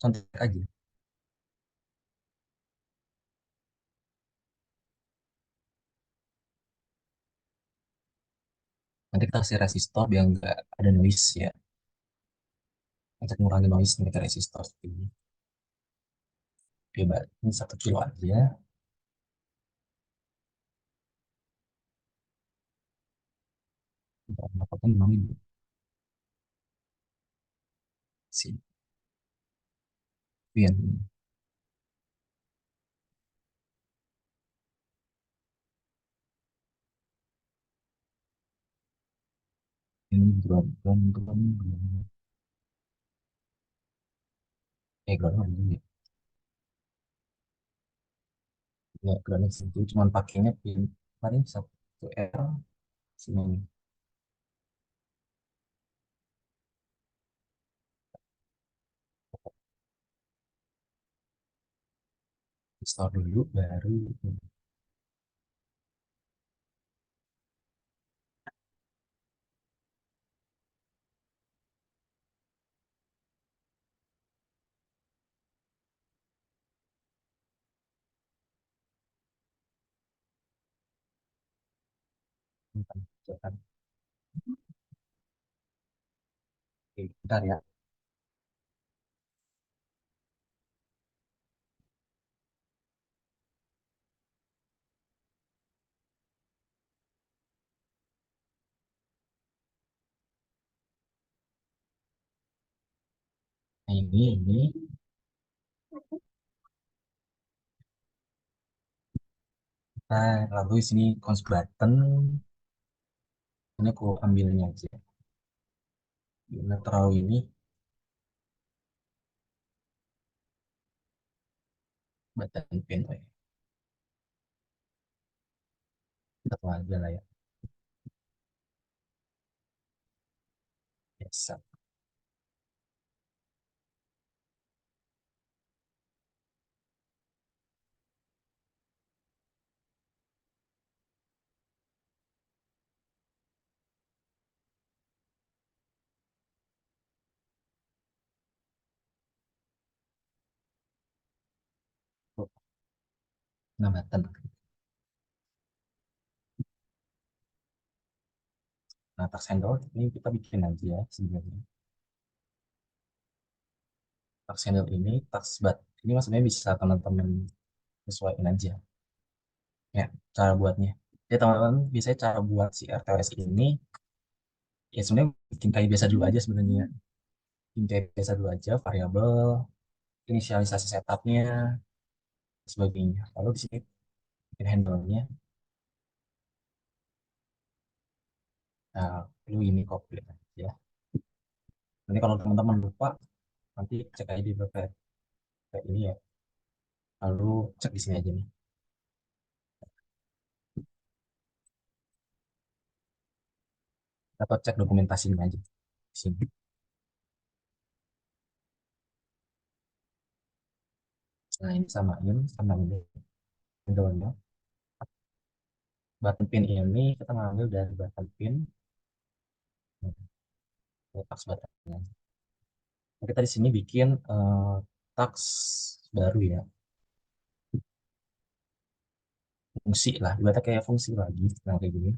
contek aja. Nanti kita kasih resistor biar nggak ada noise ya. Untuk mengurangi noise nanti ke resistor seperti ini. Oke, Mbak. Ini 1 kilo aja. Dapatnya memang ini. Si Pian. Ini ground, ground, ground, ground. Ground ini. Ya, ground itu cuma pakainya pin paling 1 R sini. Install dulu baru tekan. Oke, bentar ya. Nah, ini nah, lalu di sini cons button ini aku ambilnya aja. Di netral ini button pin, oh ya. Satu aja lah ya. Biasa. Nah, button. Nah, touch handle ini kita bikin aja ya sebenarnya. Touch handle ini, touch button ini maksudnya bisa teman-teman sesuaiin aja ya cara buatnya. Ya teman-teman biasanya cara buat si RTOS ini ya sebenarnya bikin kayak biasa dulu aja sebenarnya. Bikin kayak biasa dulu aja, variabel, inisialisasi setupnya, sebagainya. Lalu di sini bikin handle-nya. Nah, perlu ini copy ya. Nanti kalau teman-teman lupa, nanti cek aja di website kayak ini ya. Lalu cek di sini aja nih. Atau cek dokumentasinya aja di sini. Nah, ini samain sama ini handle-nya. Button pin ini kita ngambil dari button pin tax button. Nah, kita di sini bikin tax baru ya, fungsi lah, ibaratnya kayak fungsi lagi. Nah, kayak gini.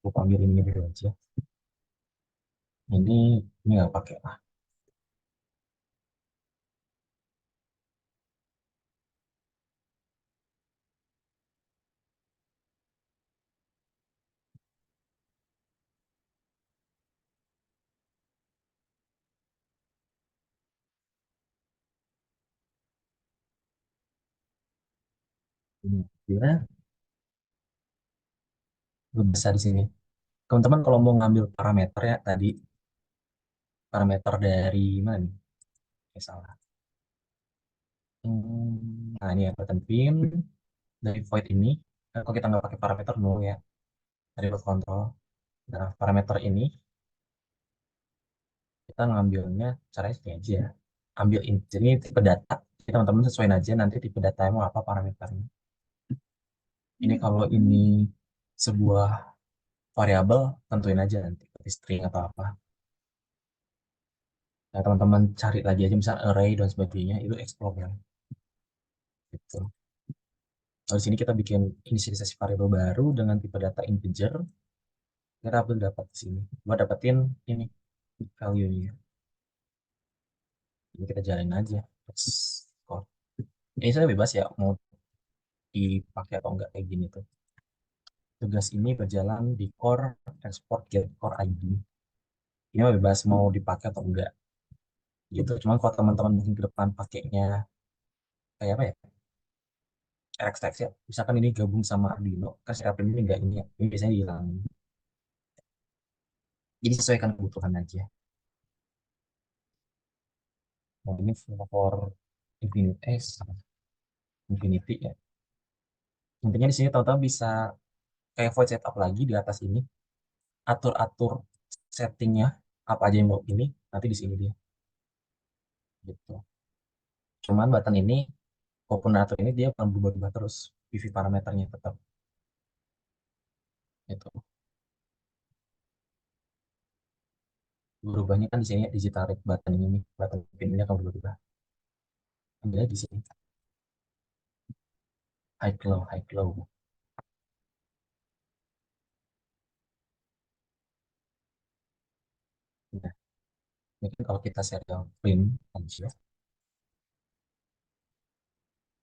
Aku panggil ini dulu aja. Ini nggak pakai lah. Ini ya, lebih besar di sini. Teman-teman kalau mau ngambil parameter ya tadi, parameter dari mana nih? Salah. Nah ini ya button pin dari void ini. Kalau kita nggak pakai parameter dulu ya dari load control. Nah parameter ini kita ngambilnya caranya segini aja. Ambil in, jadi ini tipe data. Jadi teman-teman sesuaiin aja nanti tipe data mau apa parameternya. Ini kalau ini sebuah variabel, tentuin aja nanti seperti string atau apa. Nah, teman-teman cari lagi aja misal array dan sebagainya itu explore ya. Gitu. Lalu di sini kita bikin inisialisasi variabel baru dengan tipe data integer. Kita ambil dapat di sini. Gua dapetin ini value-nya. Ini kita jalanin aja. Terus, oh. Ini saya bebas ya mau dipakai atau enggak kayak gini tuh. Tugas ini berjalan di core export get core ID. Ini mah bebas mau dipakai atau enggak. Gitu. Cuma kalau teman-teman mungkin ke depan pakainya kayak apa ya? RxText ya. Misalkan ini gabung sama Arduino, kan si Arduino ini enggak ini ya. Ini biasanya hilang. Jadi sesuaikan kebutuhan aja. Mau ini for Infinity, Infinity ya. Intinya di sini tahu-tahu bisa kayak voice setup lagi di atas ini. Atur-atur settingnya apa aja yang mau ini nanti di sini dia gitu. Cuman button ini walaupun atur ini dia akan berubah-ubah terus PV parameternya tetap itu. Berubahnya kan di sini digital rate button ini button pin ini akan berubah. Ambilnya di sini high low. Nah, mungkin kalau kita serial print aja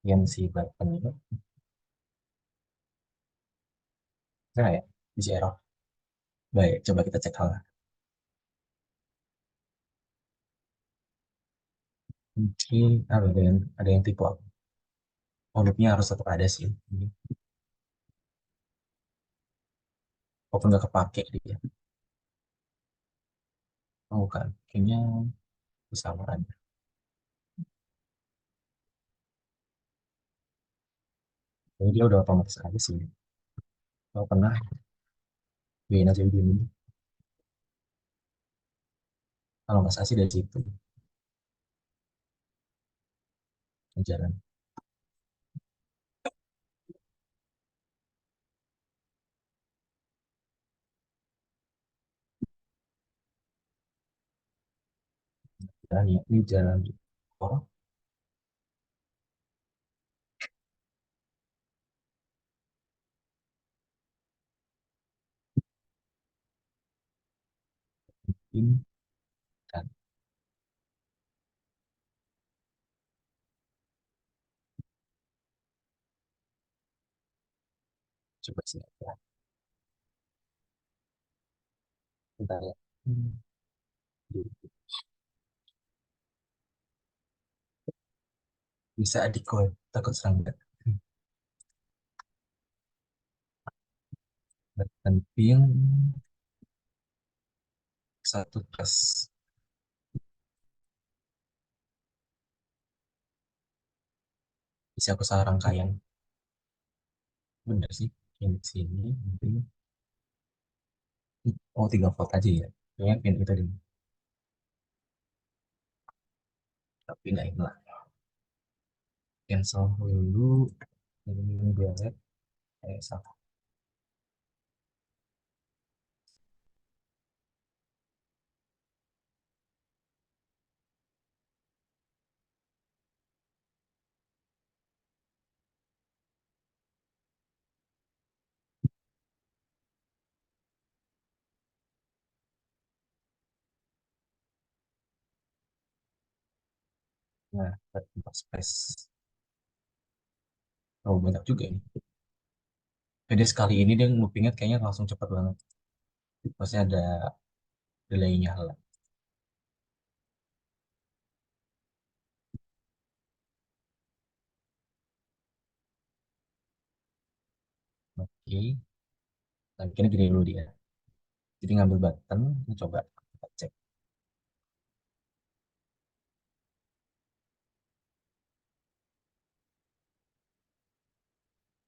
yang si button ini nah ya bisa error. Baik, coba kita cek hal. Mungkin ada yang tipe oh, loopnya harus tetap ada sih. Ini. Walaupun nggak kepake dia. Oh, bukan. Kayaknya kesamaan. Jadi dia udah otomatis aja sih. Kalau pernah, biarin aja begini. Kalau nggak salah sih dari situ. Jalan. Jalan ya. Ini jalan. Oh, ini kan. Coba sih. Ya. Bentar ya. Hmm. Bisa adik gue. Takut serangga. Penting satu tes. Bisa aku salah rangkaian. Bener sih. Ini sini. Mungkin. Oh, 3 volt aja ya. Kayaknya pin itu deh. Tapi nggak ini lah. Cancel dulu. Ini dia lihat. Salah. Nah, tempat space. Oh, banyak juga ini. Jadi sekali ini dia ngupingnya kayaknya langsung cepet banget. Maksudnya ada delaynya lah. Oke, nah bikinnya gini dulu dia. Jadi ngambil button, ini coba kita cek.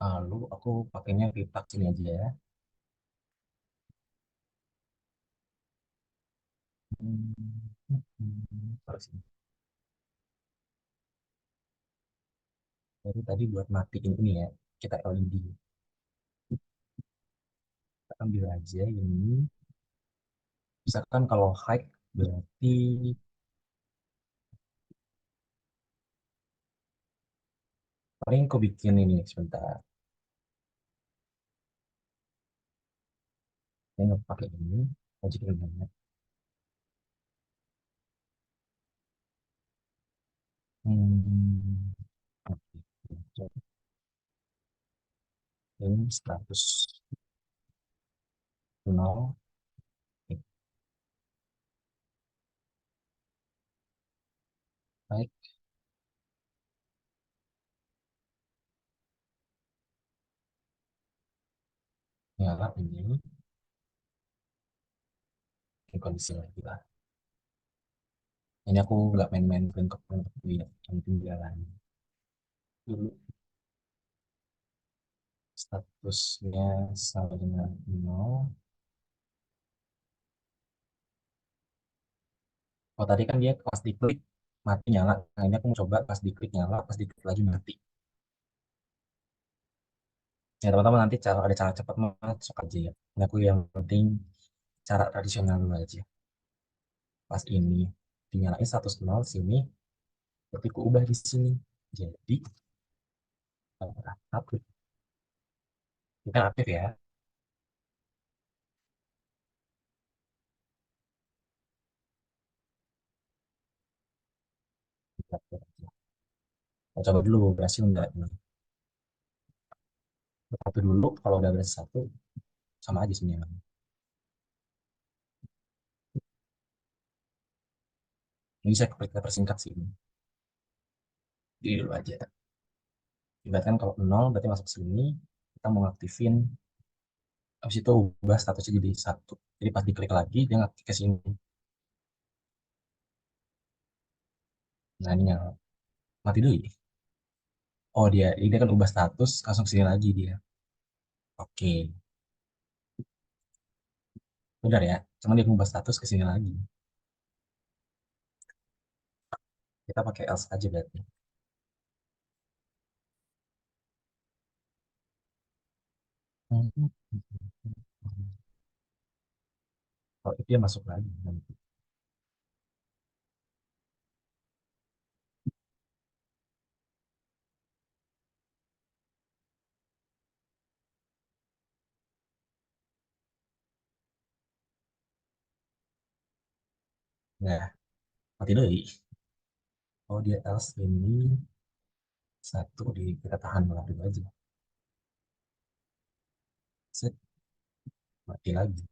Lalu aku pakainya pitak sini aja ya. Hmm, Terus ini. Jadi tadi buat matiin ini ya, kita LED. Kita ambil aja ini. Misalkan kalau high berarti paling aku bikin ini sebentar. Saya nggak pakai ini. Masukin ini. Hmm, oke. Ini 100 nol. Oke, baik, nyala ini. Ini kondisi lagi lah. Ini aku nggak main-main untuk ya, yang jalan dulu. Statusnya sama dengan nol. Oh tadi kan dia pas diklik mati nyala. Nah ini aku mau coba pas diklik nyala, pas diklik lagi mati. Ya teman-teman nanti cara ada cara cepat masuk aja ya. Ini aku yang penting cara tradisional dulu aja. Pas ini dinyalain status nol sini, tapi aku ubah di sini. Jadi aktif, ini kan aktif ya. Kita atur aja. Kita coba dulu berhasil enggak ini. Satu dulu, kalau udah berhasil satu sama aja sebenarnya. Ini saya kita persingkat sih ini. Jadi dulu aja. Ibaratkan kalau nol berarti masuk sini, kita mau ngaktifin, habis itu ubah statusnya jadi satu. Jadi pas diklik lagi, dia ngaktif ke sini. Nah, ini yang mati dulu ya. Oh, dia kan ubah status, langsung ke sini lagi dia. Oke, benar ya. Cuma dia ubah status ke sini lagi. Kita pakai else aja berarti. Kalau itu dia masuk lagi. Nah, mati dulu. Oh, dia else ini satu kita tahan dulu aja. Set, mati lagi.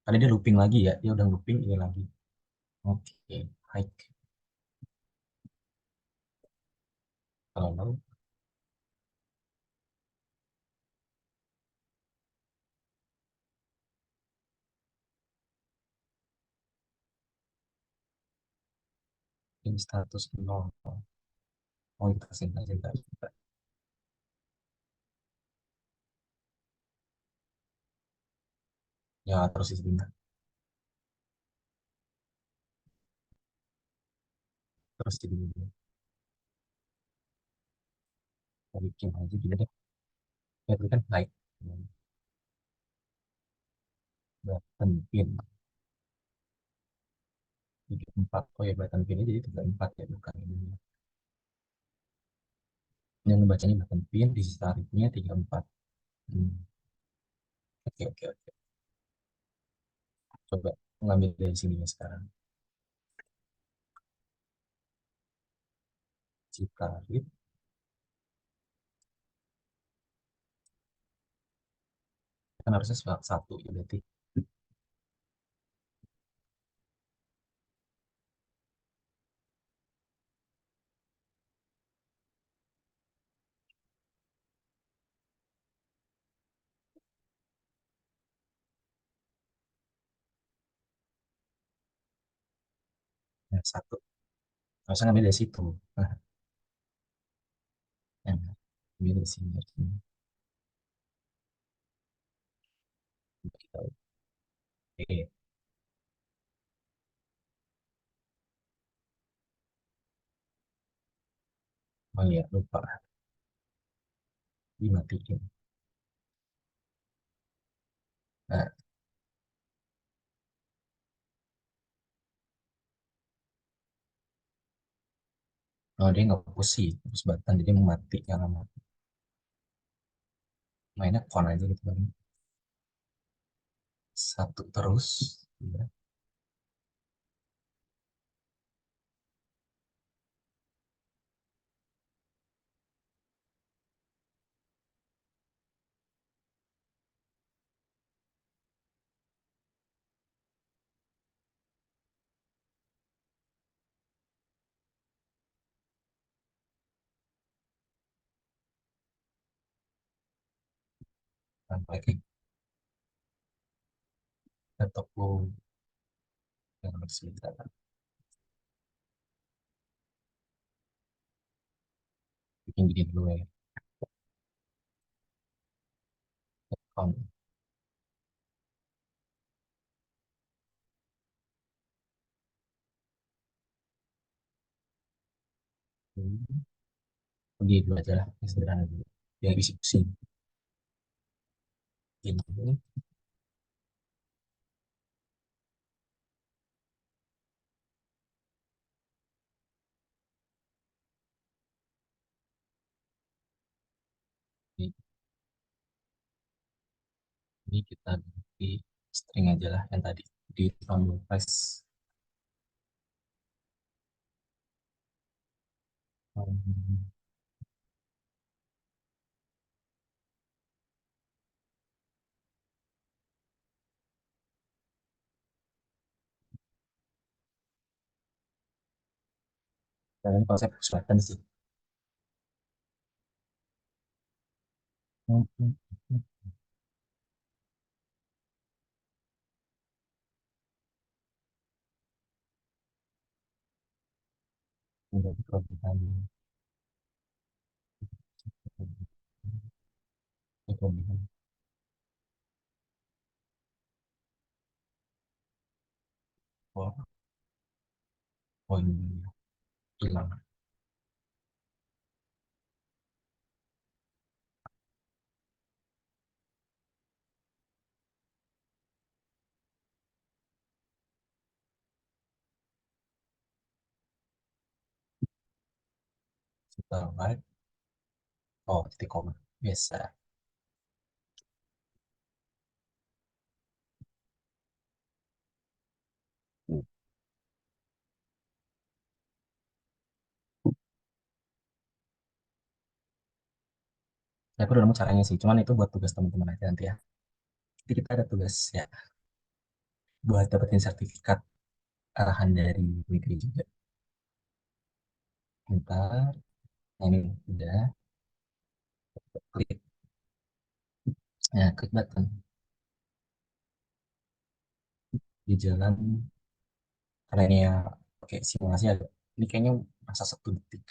Karena dia looping lagi ya. Dia udah looping ini lagi. Oke, hike. Kalau ini status nol. Oh, kita kasih aja enggak. Ya, terus isinya. Terus jadi kita bikin aja gini deh. Ya, itu kan naik. Button pin 34. Oh ya, button pinnya jadi 34 ya, bukan ini. Yang ngebacanya button pin, di tarifnya 34. Hmm. Oke, oke, oke. Coba ngambil dari sini ya sekarang. Si tarif, kan harusnya satu ya berarti. Nah, satu. Harusnya ngambil dari situ. Nah, yang ambil dari sini. Dari sini. Oke. Oh iya, lupa. Dimatiin. Nah, oh dia nggak fokus sih, fokus button, jadi mau mati, jangan mati. Mainnya con aja gitu kan. Satu terus. Ya, tanpa kayak laptop lu yang harus sebentar. Bikin gini dulu ya. Con. Pergi dulu aja lah, yang sederhana dulu. Biar isi pusing. Ini, ini kita di string aja lah yang tadi di tombol press. Dan konsep push button sih. Menjadi kelebihan, kelebihan. Oh, poin hilang. Setelah oh titik koma biasa. Ya, aku udah nemu caranya sih, cuman itu buat tugas teman-teman aja nanti ya. Jadi kita ada tugas ya buat dapetin sertifikat arahan dari negeri juga. Ntar ini udah klik, ya klik button di jalan, karena ini ya pakai simulasi ada. Ini kayaknya masa 1 detik,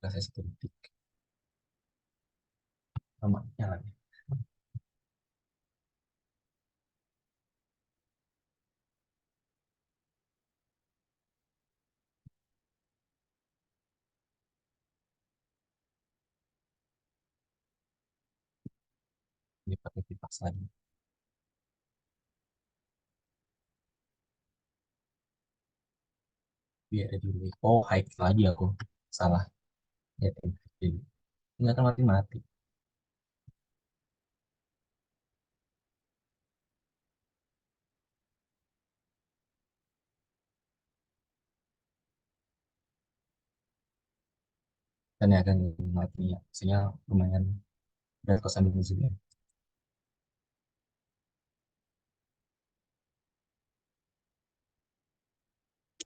rasa 1 detik lama nyala. Ini pakai kipas lagi biar ada dulu. Oh hide lagi aku, salah ya. Nggak akan mati mati. Dan ya akan mati ya, maksudnya lumayan dari kosan dulu juga.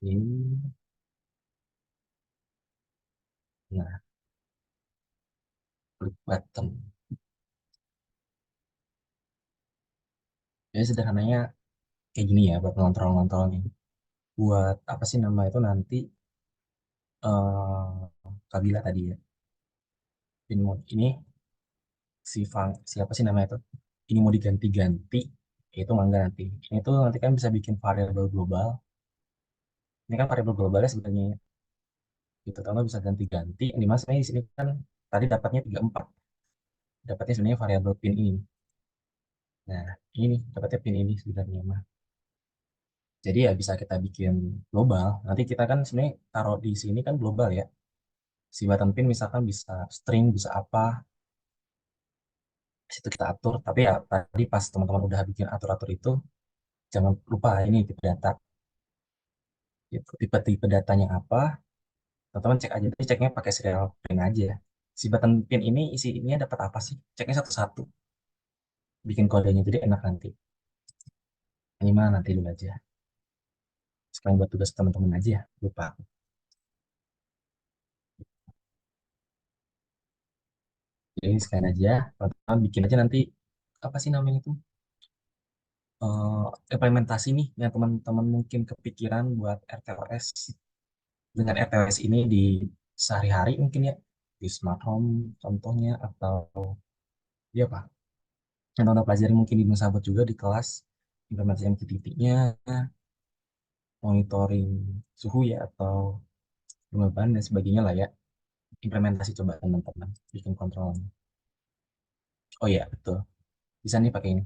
Oke, nah klik button. Jadi sederhananya kayak gini ya buat ngontrol-ngontrolnya. Buat apa sih nama itu nanti, Kabila tadi ya. Ini siapa sih nama itu? ini mau diganti-ganti, ya itu nggak nanti. Ini tuh nanti kan bisa bikin variabel global. Ini kan variabel globalnya sebenarnya gitu. Kalau bisa ganti-ganti, ini mas di sini kan tadi dapatnya 34, dapatnya sebenarnya variabel pin ini. Nah, ini dapatnya pin ini sebenarnya mah. Jadi ya bisa kita bikin global. Nanti kita kan sebenarnya taruh di sini kan global ya. Si button pin misalkan bisa string, bisa apa, di situ kita atur. Tapi ya tadi pas teman-teman udah bikin atur-atur itu, jangan lupa ini tipe data. Gitu. Tipe-tipe datanya apa, teman-teman cek aja. Tapi ceknya pakai serial pin aja. Si button pin ini isinya dapat apa sih? Ceknya satu-satu. Bikin kodenya jadi enak nanti. Ini mah nanti dulu aja. Sekarang buat tugas teman-teman aja ya. Lupa. Jadi sekalian aja, teman-teman bikin aja nanti apa sih namanya itu eh, implementasi nih yang teman-teman mungkin kepikiran buat RTOS dengan RTOS ini di sehari-hari mungkin ya di smart home contohnya atau dia apa yang teman pelajari mungkin di Nusa juga di kelas implementasi MQTT-nya, monitoring suhu ya atau kelembaban dan sebagainya lah ya, implementasi coba teman-teman bikin kontrolnya. Oh iya betul, bisa nih pakai ini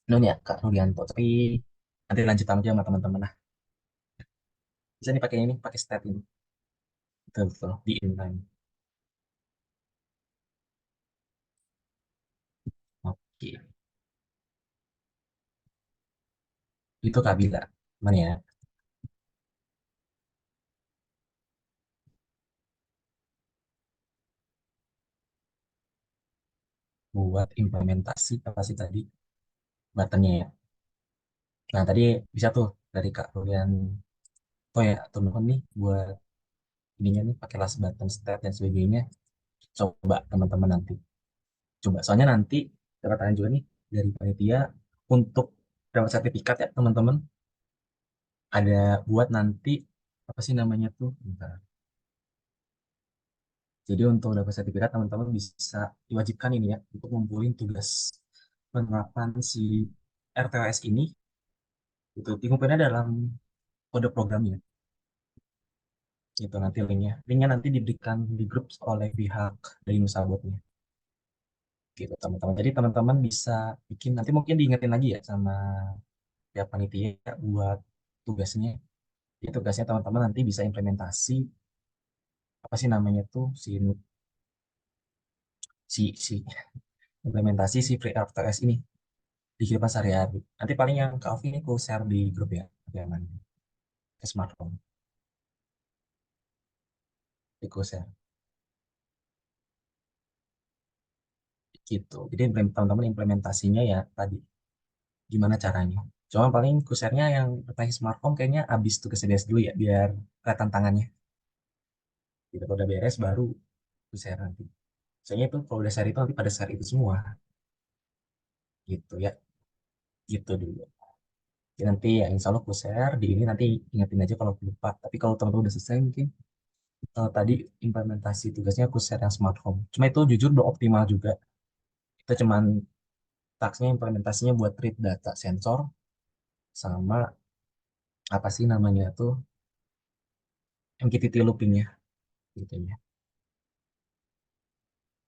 Nun ya Kak Nulianto, tapi nanti lanjut aja sama teman-teman lah. Bisa nih pakai ini, pakai step ini. Betul betul di inline. Oke, itu Kak Bila. Mana ya? Buat implementasi apa sih tadi buttonnya ya. Nah tadi bisa tuh dari Kak Nulian. Oh ya, teman-teman nih buat ininya nih pakai last button step dan sebagainya. Coba teman-teman nanti. Coba soalnya nanti dapat tangan juga nih dari panitia untuk dapat sertifikat ya teman-teman. Ada buat nanti apa sih namanya tuh? Bentar. Jadi untuk dapat sertifikat teman-teman bisa diwajibkan ini ya untuk ngumpulin tugas penerapan si RTOS ini itu dikumpulnya dalam kode programnya itu nanti linknya nanti diberikan di grup oleh pihak dari Nusabotnya gitu teman-teman, jadi teman-teman bisa bikin nanti mungkin diingetin lagi ya sama pihak panitia buat tugasnya. Jadi tugasnya teman-teman nanti bisa implementasi apa sih namanya tuh si implementasi si free RTOS ini di kehidupan sehari-hari. Nanti paling yang ke Alfi ini aku share di grup ya, jangan ke smartphone, aku share gitu. Jadi teman-teman implementasinya ya tadi gimana caranya. Cuma paling ku share-nya yang berbasis smartphone kayaknya abis tuh beres dulu ya, biar kelihatan tangannya. Gitu, kalau udah beres baru ku share nanti. Soalnya itu kalau udah share itu nanti pada share itu semua, gitu ya, gitu dulu. Jadi nanti ya insya Allah ku share di ini nanti ingetin aja kalau aku lupa. Tapi kalau teman-teman udah selesai mungkin tadi implementasi tugasnya aku share yang smart home. Cuma itu jujur belum optimal juga. Kita cuman tasknya implementasinya buat read data sensor sama apa sih namanya tuh MQTT loopingnya gitu ya.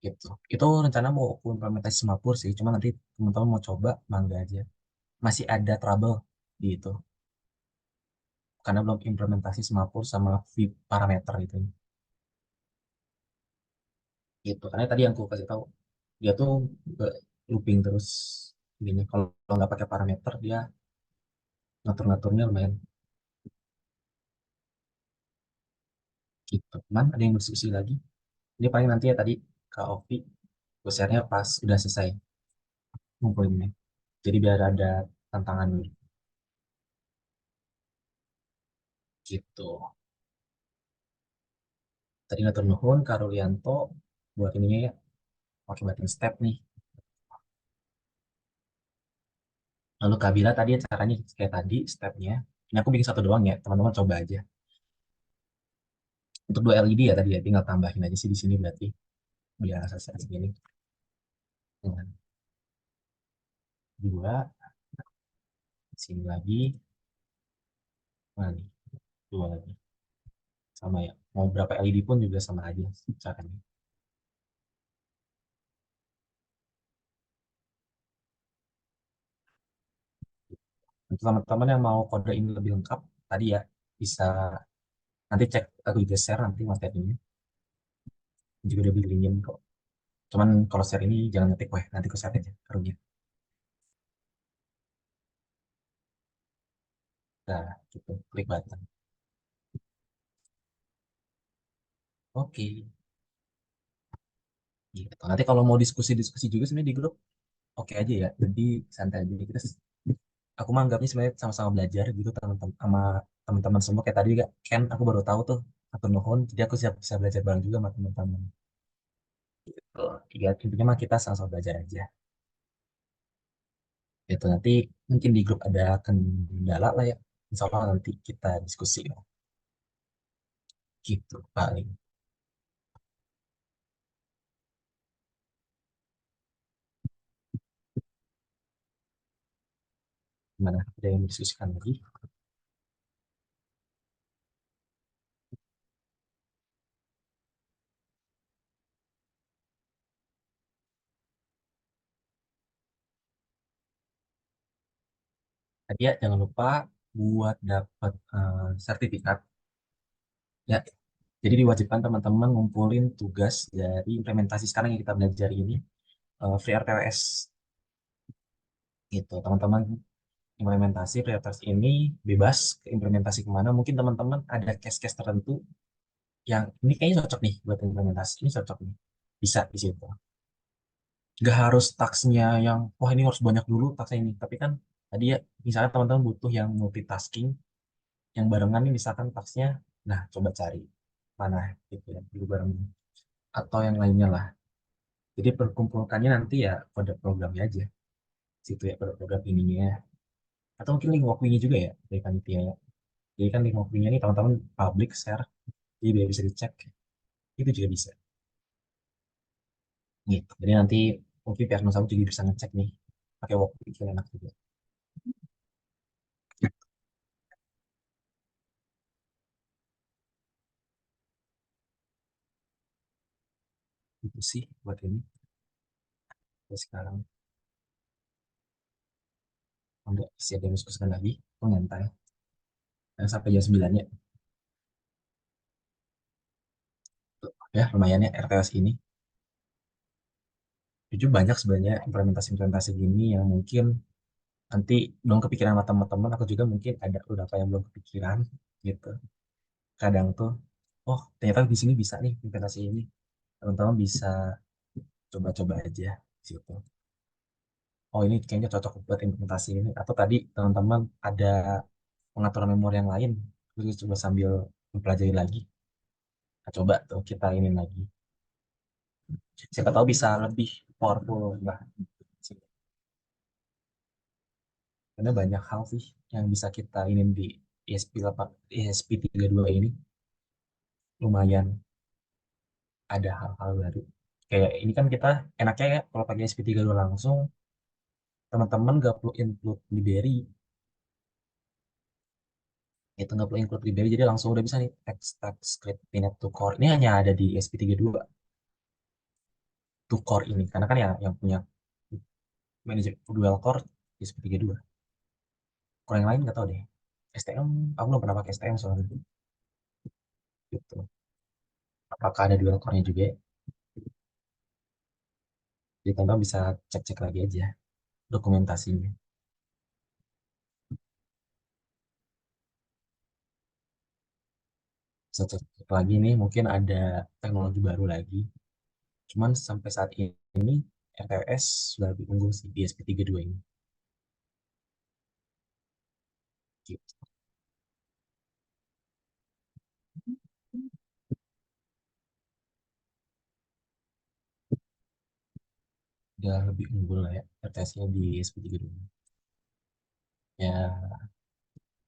Gitu. Itu rencana mau aku implementasi Singapura sih. Cuma nanti teman-teman mau coba mangga aja. Masih ada trouble di itu karena belum implementasi Singapura sama parameter itu. Gitu. Karena tadi yang aku kasih tahu dia tuh looping terus gini. Kalau nggak pakai parameter dia ngatur-ngaturnya lumayan gitu. Cuman ada yang diskusi lagi. Ini paling nanti ya tadi Kak Ovi share-nya pas udah selesai ngumpulinnya. Jadi biar ada tantangan dulu. Gitu. Tadi ngatur nuhun Kak Rulianto buat ininya ya pakai button step nih. Lalu Kak Bila tadi caranya kayak tadi stepnya. Ini aku bikin satu doang ya, teman-teman coba aja. Untuk dua LED ya tadi ya, tinggal tambahin aja sih di sini berarti biar selesai segini. dua, sini lagi, mana nih? Dua lagi. Sama ya. Mau berapa LED pun juga sama aja caranya. Untuk teman-teman yang mau kode ini lebih lengkap, tadi ya bisa nanti cek aku juga share nanti materinya. Juga udah bilangin kok. Cuman kalau share ini jangan ngetik weh, nanti aku share aja karunya. Nah, gitu. Klik button. Oke, gitu. Nanti kalau mau diskusi-diskusi juga sebenarnya di grup, oke aja ya. Jadi santai aja. Aku mah anggapnya sebenarnya sama-sama belajar gitu teman-teman sama teman-teman semua kayak tadi gak Ken aku baru tahu tuh aku nuhun jadi aku siap bisa belajar bareng juga sama teman-teman. Oh, iya, intinya mah kita sama-sama belajar aja. Itu nanti mungkin di grup ada kendala lah ya. Insya Allah nanti kita diskusi lah. Gitu paling. Gimana? Ada yang diskusikan lagi? Tadi ya jangan lupa buat dapat sertifikat ya. Jadi diwajibkan teman-teman ngumpulin tugas dari implementasi sekarang yang kita belajar ini free RTWS gitu. Teman-teman implementasi prioritas ini bebas ke implementasi kemana. Mungkin teman-teman ada case-case tertentu yang ini kayaknya cocok nih buat implementasi. Ini cocok nih. Bisa di situ. Gak harus taksnya yang, wah ini harus banyak dulu taksnya ini. Tapi kan tadi ya, misalnya teman-teman butuh yang multitasking, yang barengan nih misalkan taksnya, nah coba cari mana gitu ya, dulu bareng. Atau yang lainnya lah. Jadi perkumpulkannya nanti ya pada programnya aja. Situ ya pada program ininya. Atau mungkin link walkme juga ya dari panitia ya. Jadi kan link walkme ini teman-teman public share jadi biar bisa dicek itu juga bisa gitu. Jadi nanti mungkin pihak Nusa juga bisa ngecek nih pakai waktu itu enak juga. Itu sih buat ini. Terus sekarang untuk isi ada diskusikan lagi aku nyantai sampai jam 9 ya. Tuh, ya lumayan ya RTS ini jujur banyak sebenarnya implementasi-implementasi gini yang mungkin nanti belum kepikiran sama teman-teman aku juga mungkin ada beberapa yang belum kepikiran gitu kadang tuh oh ternyata di sini bisa nih implementasi ini teman-teman bisa coba-coba aja di situ. Oh ini kayaknya cocok buat implementasi ini. Atau tadi teman-teman ada pengaturan memori yang lain, terus coba sambil mempelajari lagi. Nah, coba tuh kita ini lagi. Siapa tahu bisa lebih powerful lah. Karena banyak hal sih yang bisa kita ini di ESP 8, ESP 32 ini. Lumayan ada hal-hal baru. Kayak ini kan kita enaknya ya kalau pakai ESP 32 langsung, teman-teman gak perlu include library. Itu nggak perlu include library, jadi langsung udah bisa nih text text script pindah to core. Ini hanya ada di ESP 32 to core ini, karena kan ya yang punya manajer dual core ESP 32. Kalau yang lain nggak tahu deh. STM, aku belum pernah pakai STM soalnya gitu. Apakah ada dual core-nya juga? Ya? Jadi teman bisa cek-cek lagi aja dokumentasinya. Bisa cek lagi nih, mungkin ada teknologi baru lagi. Cuman sampai saat ini RTWS sudah lebih unggul sih di ESP 32 ini. Gitu. Udah lebih unggul lah ya RTS-nya di ESP 32. Ya,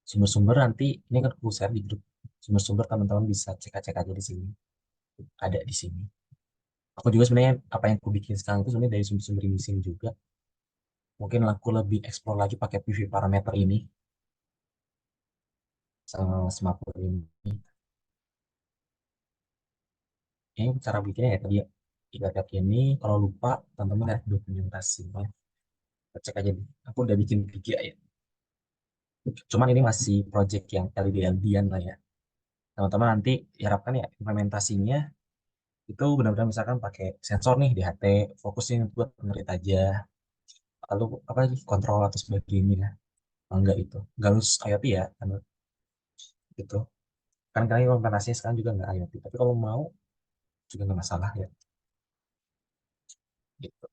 sumber-sumber nanti ini kan aku share di grup. Sumber-sumber teman-teman bisa cek-cek aja di sini. Ada di sini. Aku juga sebenarnya apa yang aku bikin sekarang itu sebenarnya dari sumber-sumber di sini juga. Mungkin aku lebih explore lagi pakai PV parameter ini sama smartboard ini. Ini cara bikinnya ya tadi ya. Ikat ini, kalau lupa teman-teman lihat dokumentasinya. Cek aja nih. Aku udah bikin tiga ya. Cuman ini masih project yang LD-LD-an lah ya. Teman-teman nanti diharapkan ya implementasinya itu benar-benar misalkan pakai sensor nih di HT, fokusnya buat ngerit aja. Lalu apa lagi kontrol atau sebagainya. Enggak itu. Nggak harus IoT ya, kan gitu. Kan kalian implementasinya sekarang juga nggak IoT. Tapi kalau mau juga nggak masalah ya. Gitu.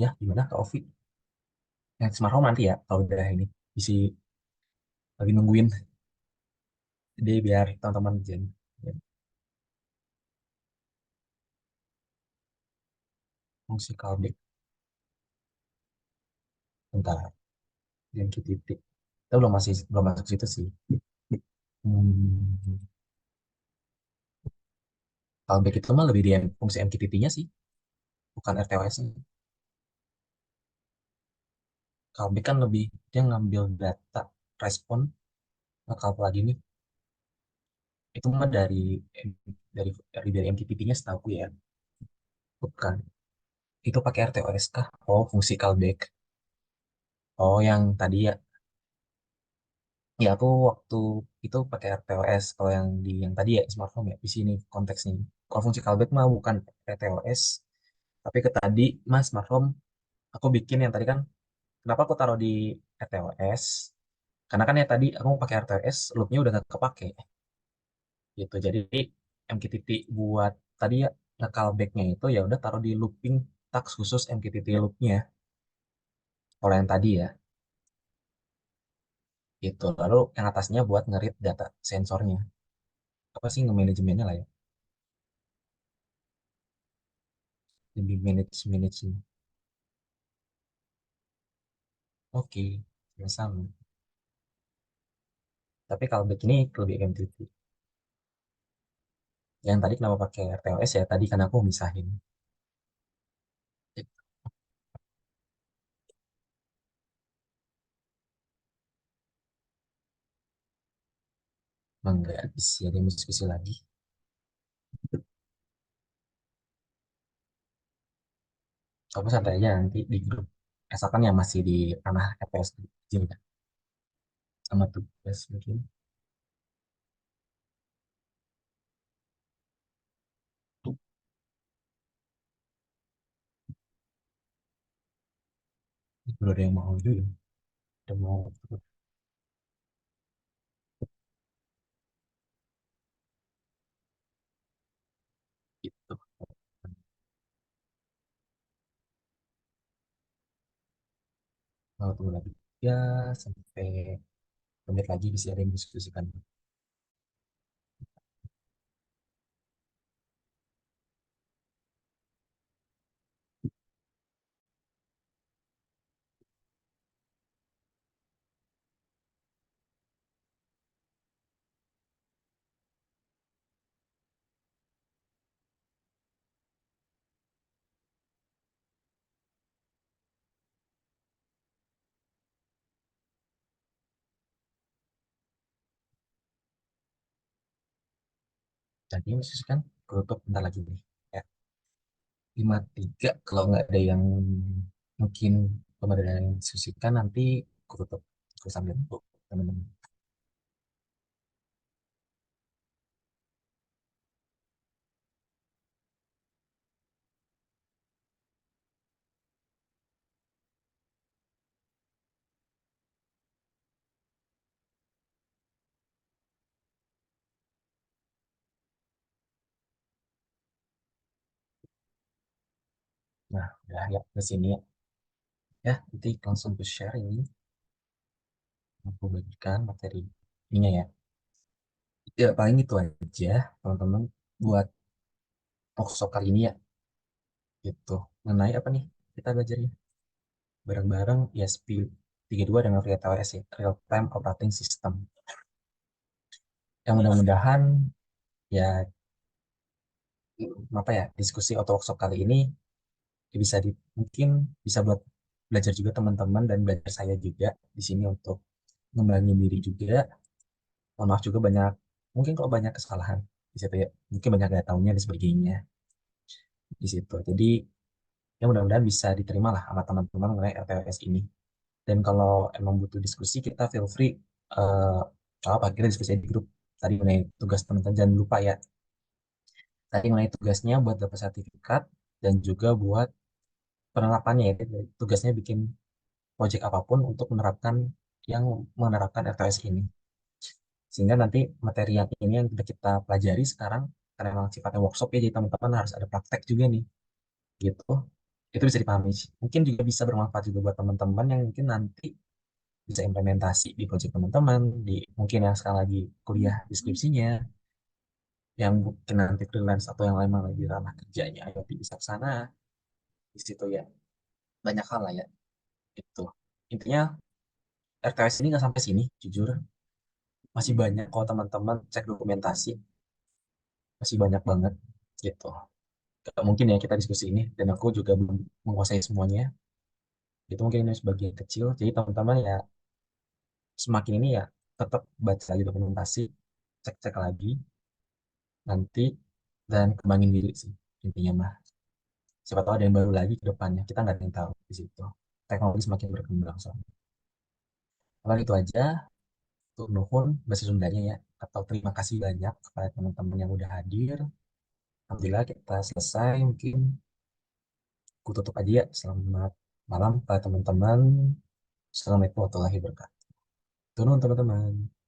Ya, gimana Kak Ovi? Yang smart home nanti ya, kalau udah ini. Isi lagi nungguin. Jadi biar teman-teman jen. Ya, fungsi callback. Bentar. Yang titik. Kita belum masuk situ sih. Hmm, callback itu mah lebih di fungsi MQTT-nya sih, bukan RTOS-nya. Callback kan lebih dia ngambil data respon bakal lagi nih. Itu mah dari MQTT-nya setahu ya. Bukan. Itu pakai RTOS kah? Oh, fungsi callback. Oh, yang tadi ya. Ya, aku waktu itu pakai RTOS. Kalau yang tadi ya smart home ya di sini konteksnya. Kalau fungsi callback mah bukan RTOS, tapi ke tadi mas smart home aku bikin yang tadi kan. Kenapa aku taruh di RTOS? Karena kan ya tadi aku mau pakai RTOS, loopnya udah gak kepake gitu. Jadi MQTT buat tadi ya nge-callback-nya itu ya udah taruh di looping task khusus MQTT loop-nya. Kalau yang tadi ya gitu. Lalu yang atasnya buat nge-read data sensornya. Apa sih nge-manajemennya lah ya. Lebih manage. Oke, sama. Tapi callback ini lebih MQTT. Yang tadi kenapa pakai RTOS ya tadi kan aku misahin. Enggak bisa ada diskusi lagi. Aku santai aja nanti di grup. Asalkan yang masih di ranah FPS kecil kan. Sama tugas mungkin. Belum ada yang mau juga. Udah mau gitu. Mau tunggu lagi. Ya sampai menit lagi bisa ada yang diskusikan. Jadi diskusikan tutup bentar lagi nih. Ya, 53 kalau nggak ada yang mungkin belum ada yang diskusikan nanti aku tutup. Aku sambil tutup teman-teman. Nah, udah ya ke sini ya. Ya, nanti langsung ke share ini. Aku bagikan materi ininya ya. Ya, paling itu aja, teman-teman. Buat workshop kali ini ya, gitu. Mengenai apa nih kita belajarnya? Bareng-bareng ESP 32 dengan RTOS ya, Real Time Operating System. Yang mudah-mudahan ya, apa ya, diskusi atau workshop kali ini Ya bisa mungkin bisa buat belajar juga teman-teman dan belajar saya juga di sini untuk ngembangin diri juga. Mohon maaf juga banyak, mungkin kalau banyak kesalahan di situ ya, mungkin banyak gak taunya dan sebagainya di situ. Jadi ya mudah-mudahan bisa diterima lah sama teman-teman mengenai LTS ini. Dan kalau emang butuh diskusi, kita feel free, eh apa kita diskusi di grup tadi mengenai tugas teman-teman. Jangan lupa ya, tadi mengenai tugasnya buat dapat sertifikat dan juga buat penerapannya ya. Tugasnya bikin project apapun untuk menerapkan LTS ini. Sehingga nanti materi yang ini yang sudah kita pelajari sekarang, karena memang sifatnya workshop ya, jadi teman-teman harus ada praktek juga nih, gitu. Itu bisa dipahami sih. Mungkin juga bisa bermanfaat juga buat teman-teman yang mungkin nanti bisa implementasi di project teman-teman, di mungkin yang sekarang lagi kuliah deskripsinya, yang mungkin nanti freelance atau yang lain lagi ranah kerjanya, ayo bisa ke sana, di situ ya. Banyak hal lah ya, itu. Intinya RKS ini nggak sampai sini, jujur. Masih banyak kalau teman-teman cek dokumentasi, masih banyak banget, gitu. Gak mungkin ya kita diskusi ini, dan aku juga belum menguasai semuanya. Itu mungkin ini sebagian kecil, jadi teman-teman ya semakin ini ya tetap baca lagi dokumentasi, cek-cek lagi, nanti dan kembangin diri sih intinya mah. Siapa tahu ada yang baru lagi ke depannya, kita nggak ada yang tahu di situ. Teknologi semakin berkembang soalnya. Kalau itu aja, tuh nuhun bahasa Sundanya ya, atau terima kasih banyak kepada teman-teman yang udah hadir. Alhamdulillah kita selesai, mungkin aku tutup aja ya. Selamat malam para teman-teman. Assalamualaikum warahmatullahi wabarakatuh. Turun teman-teman.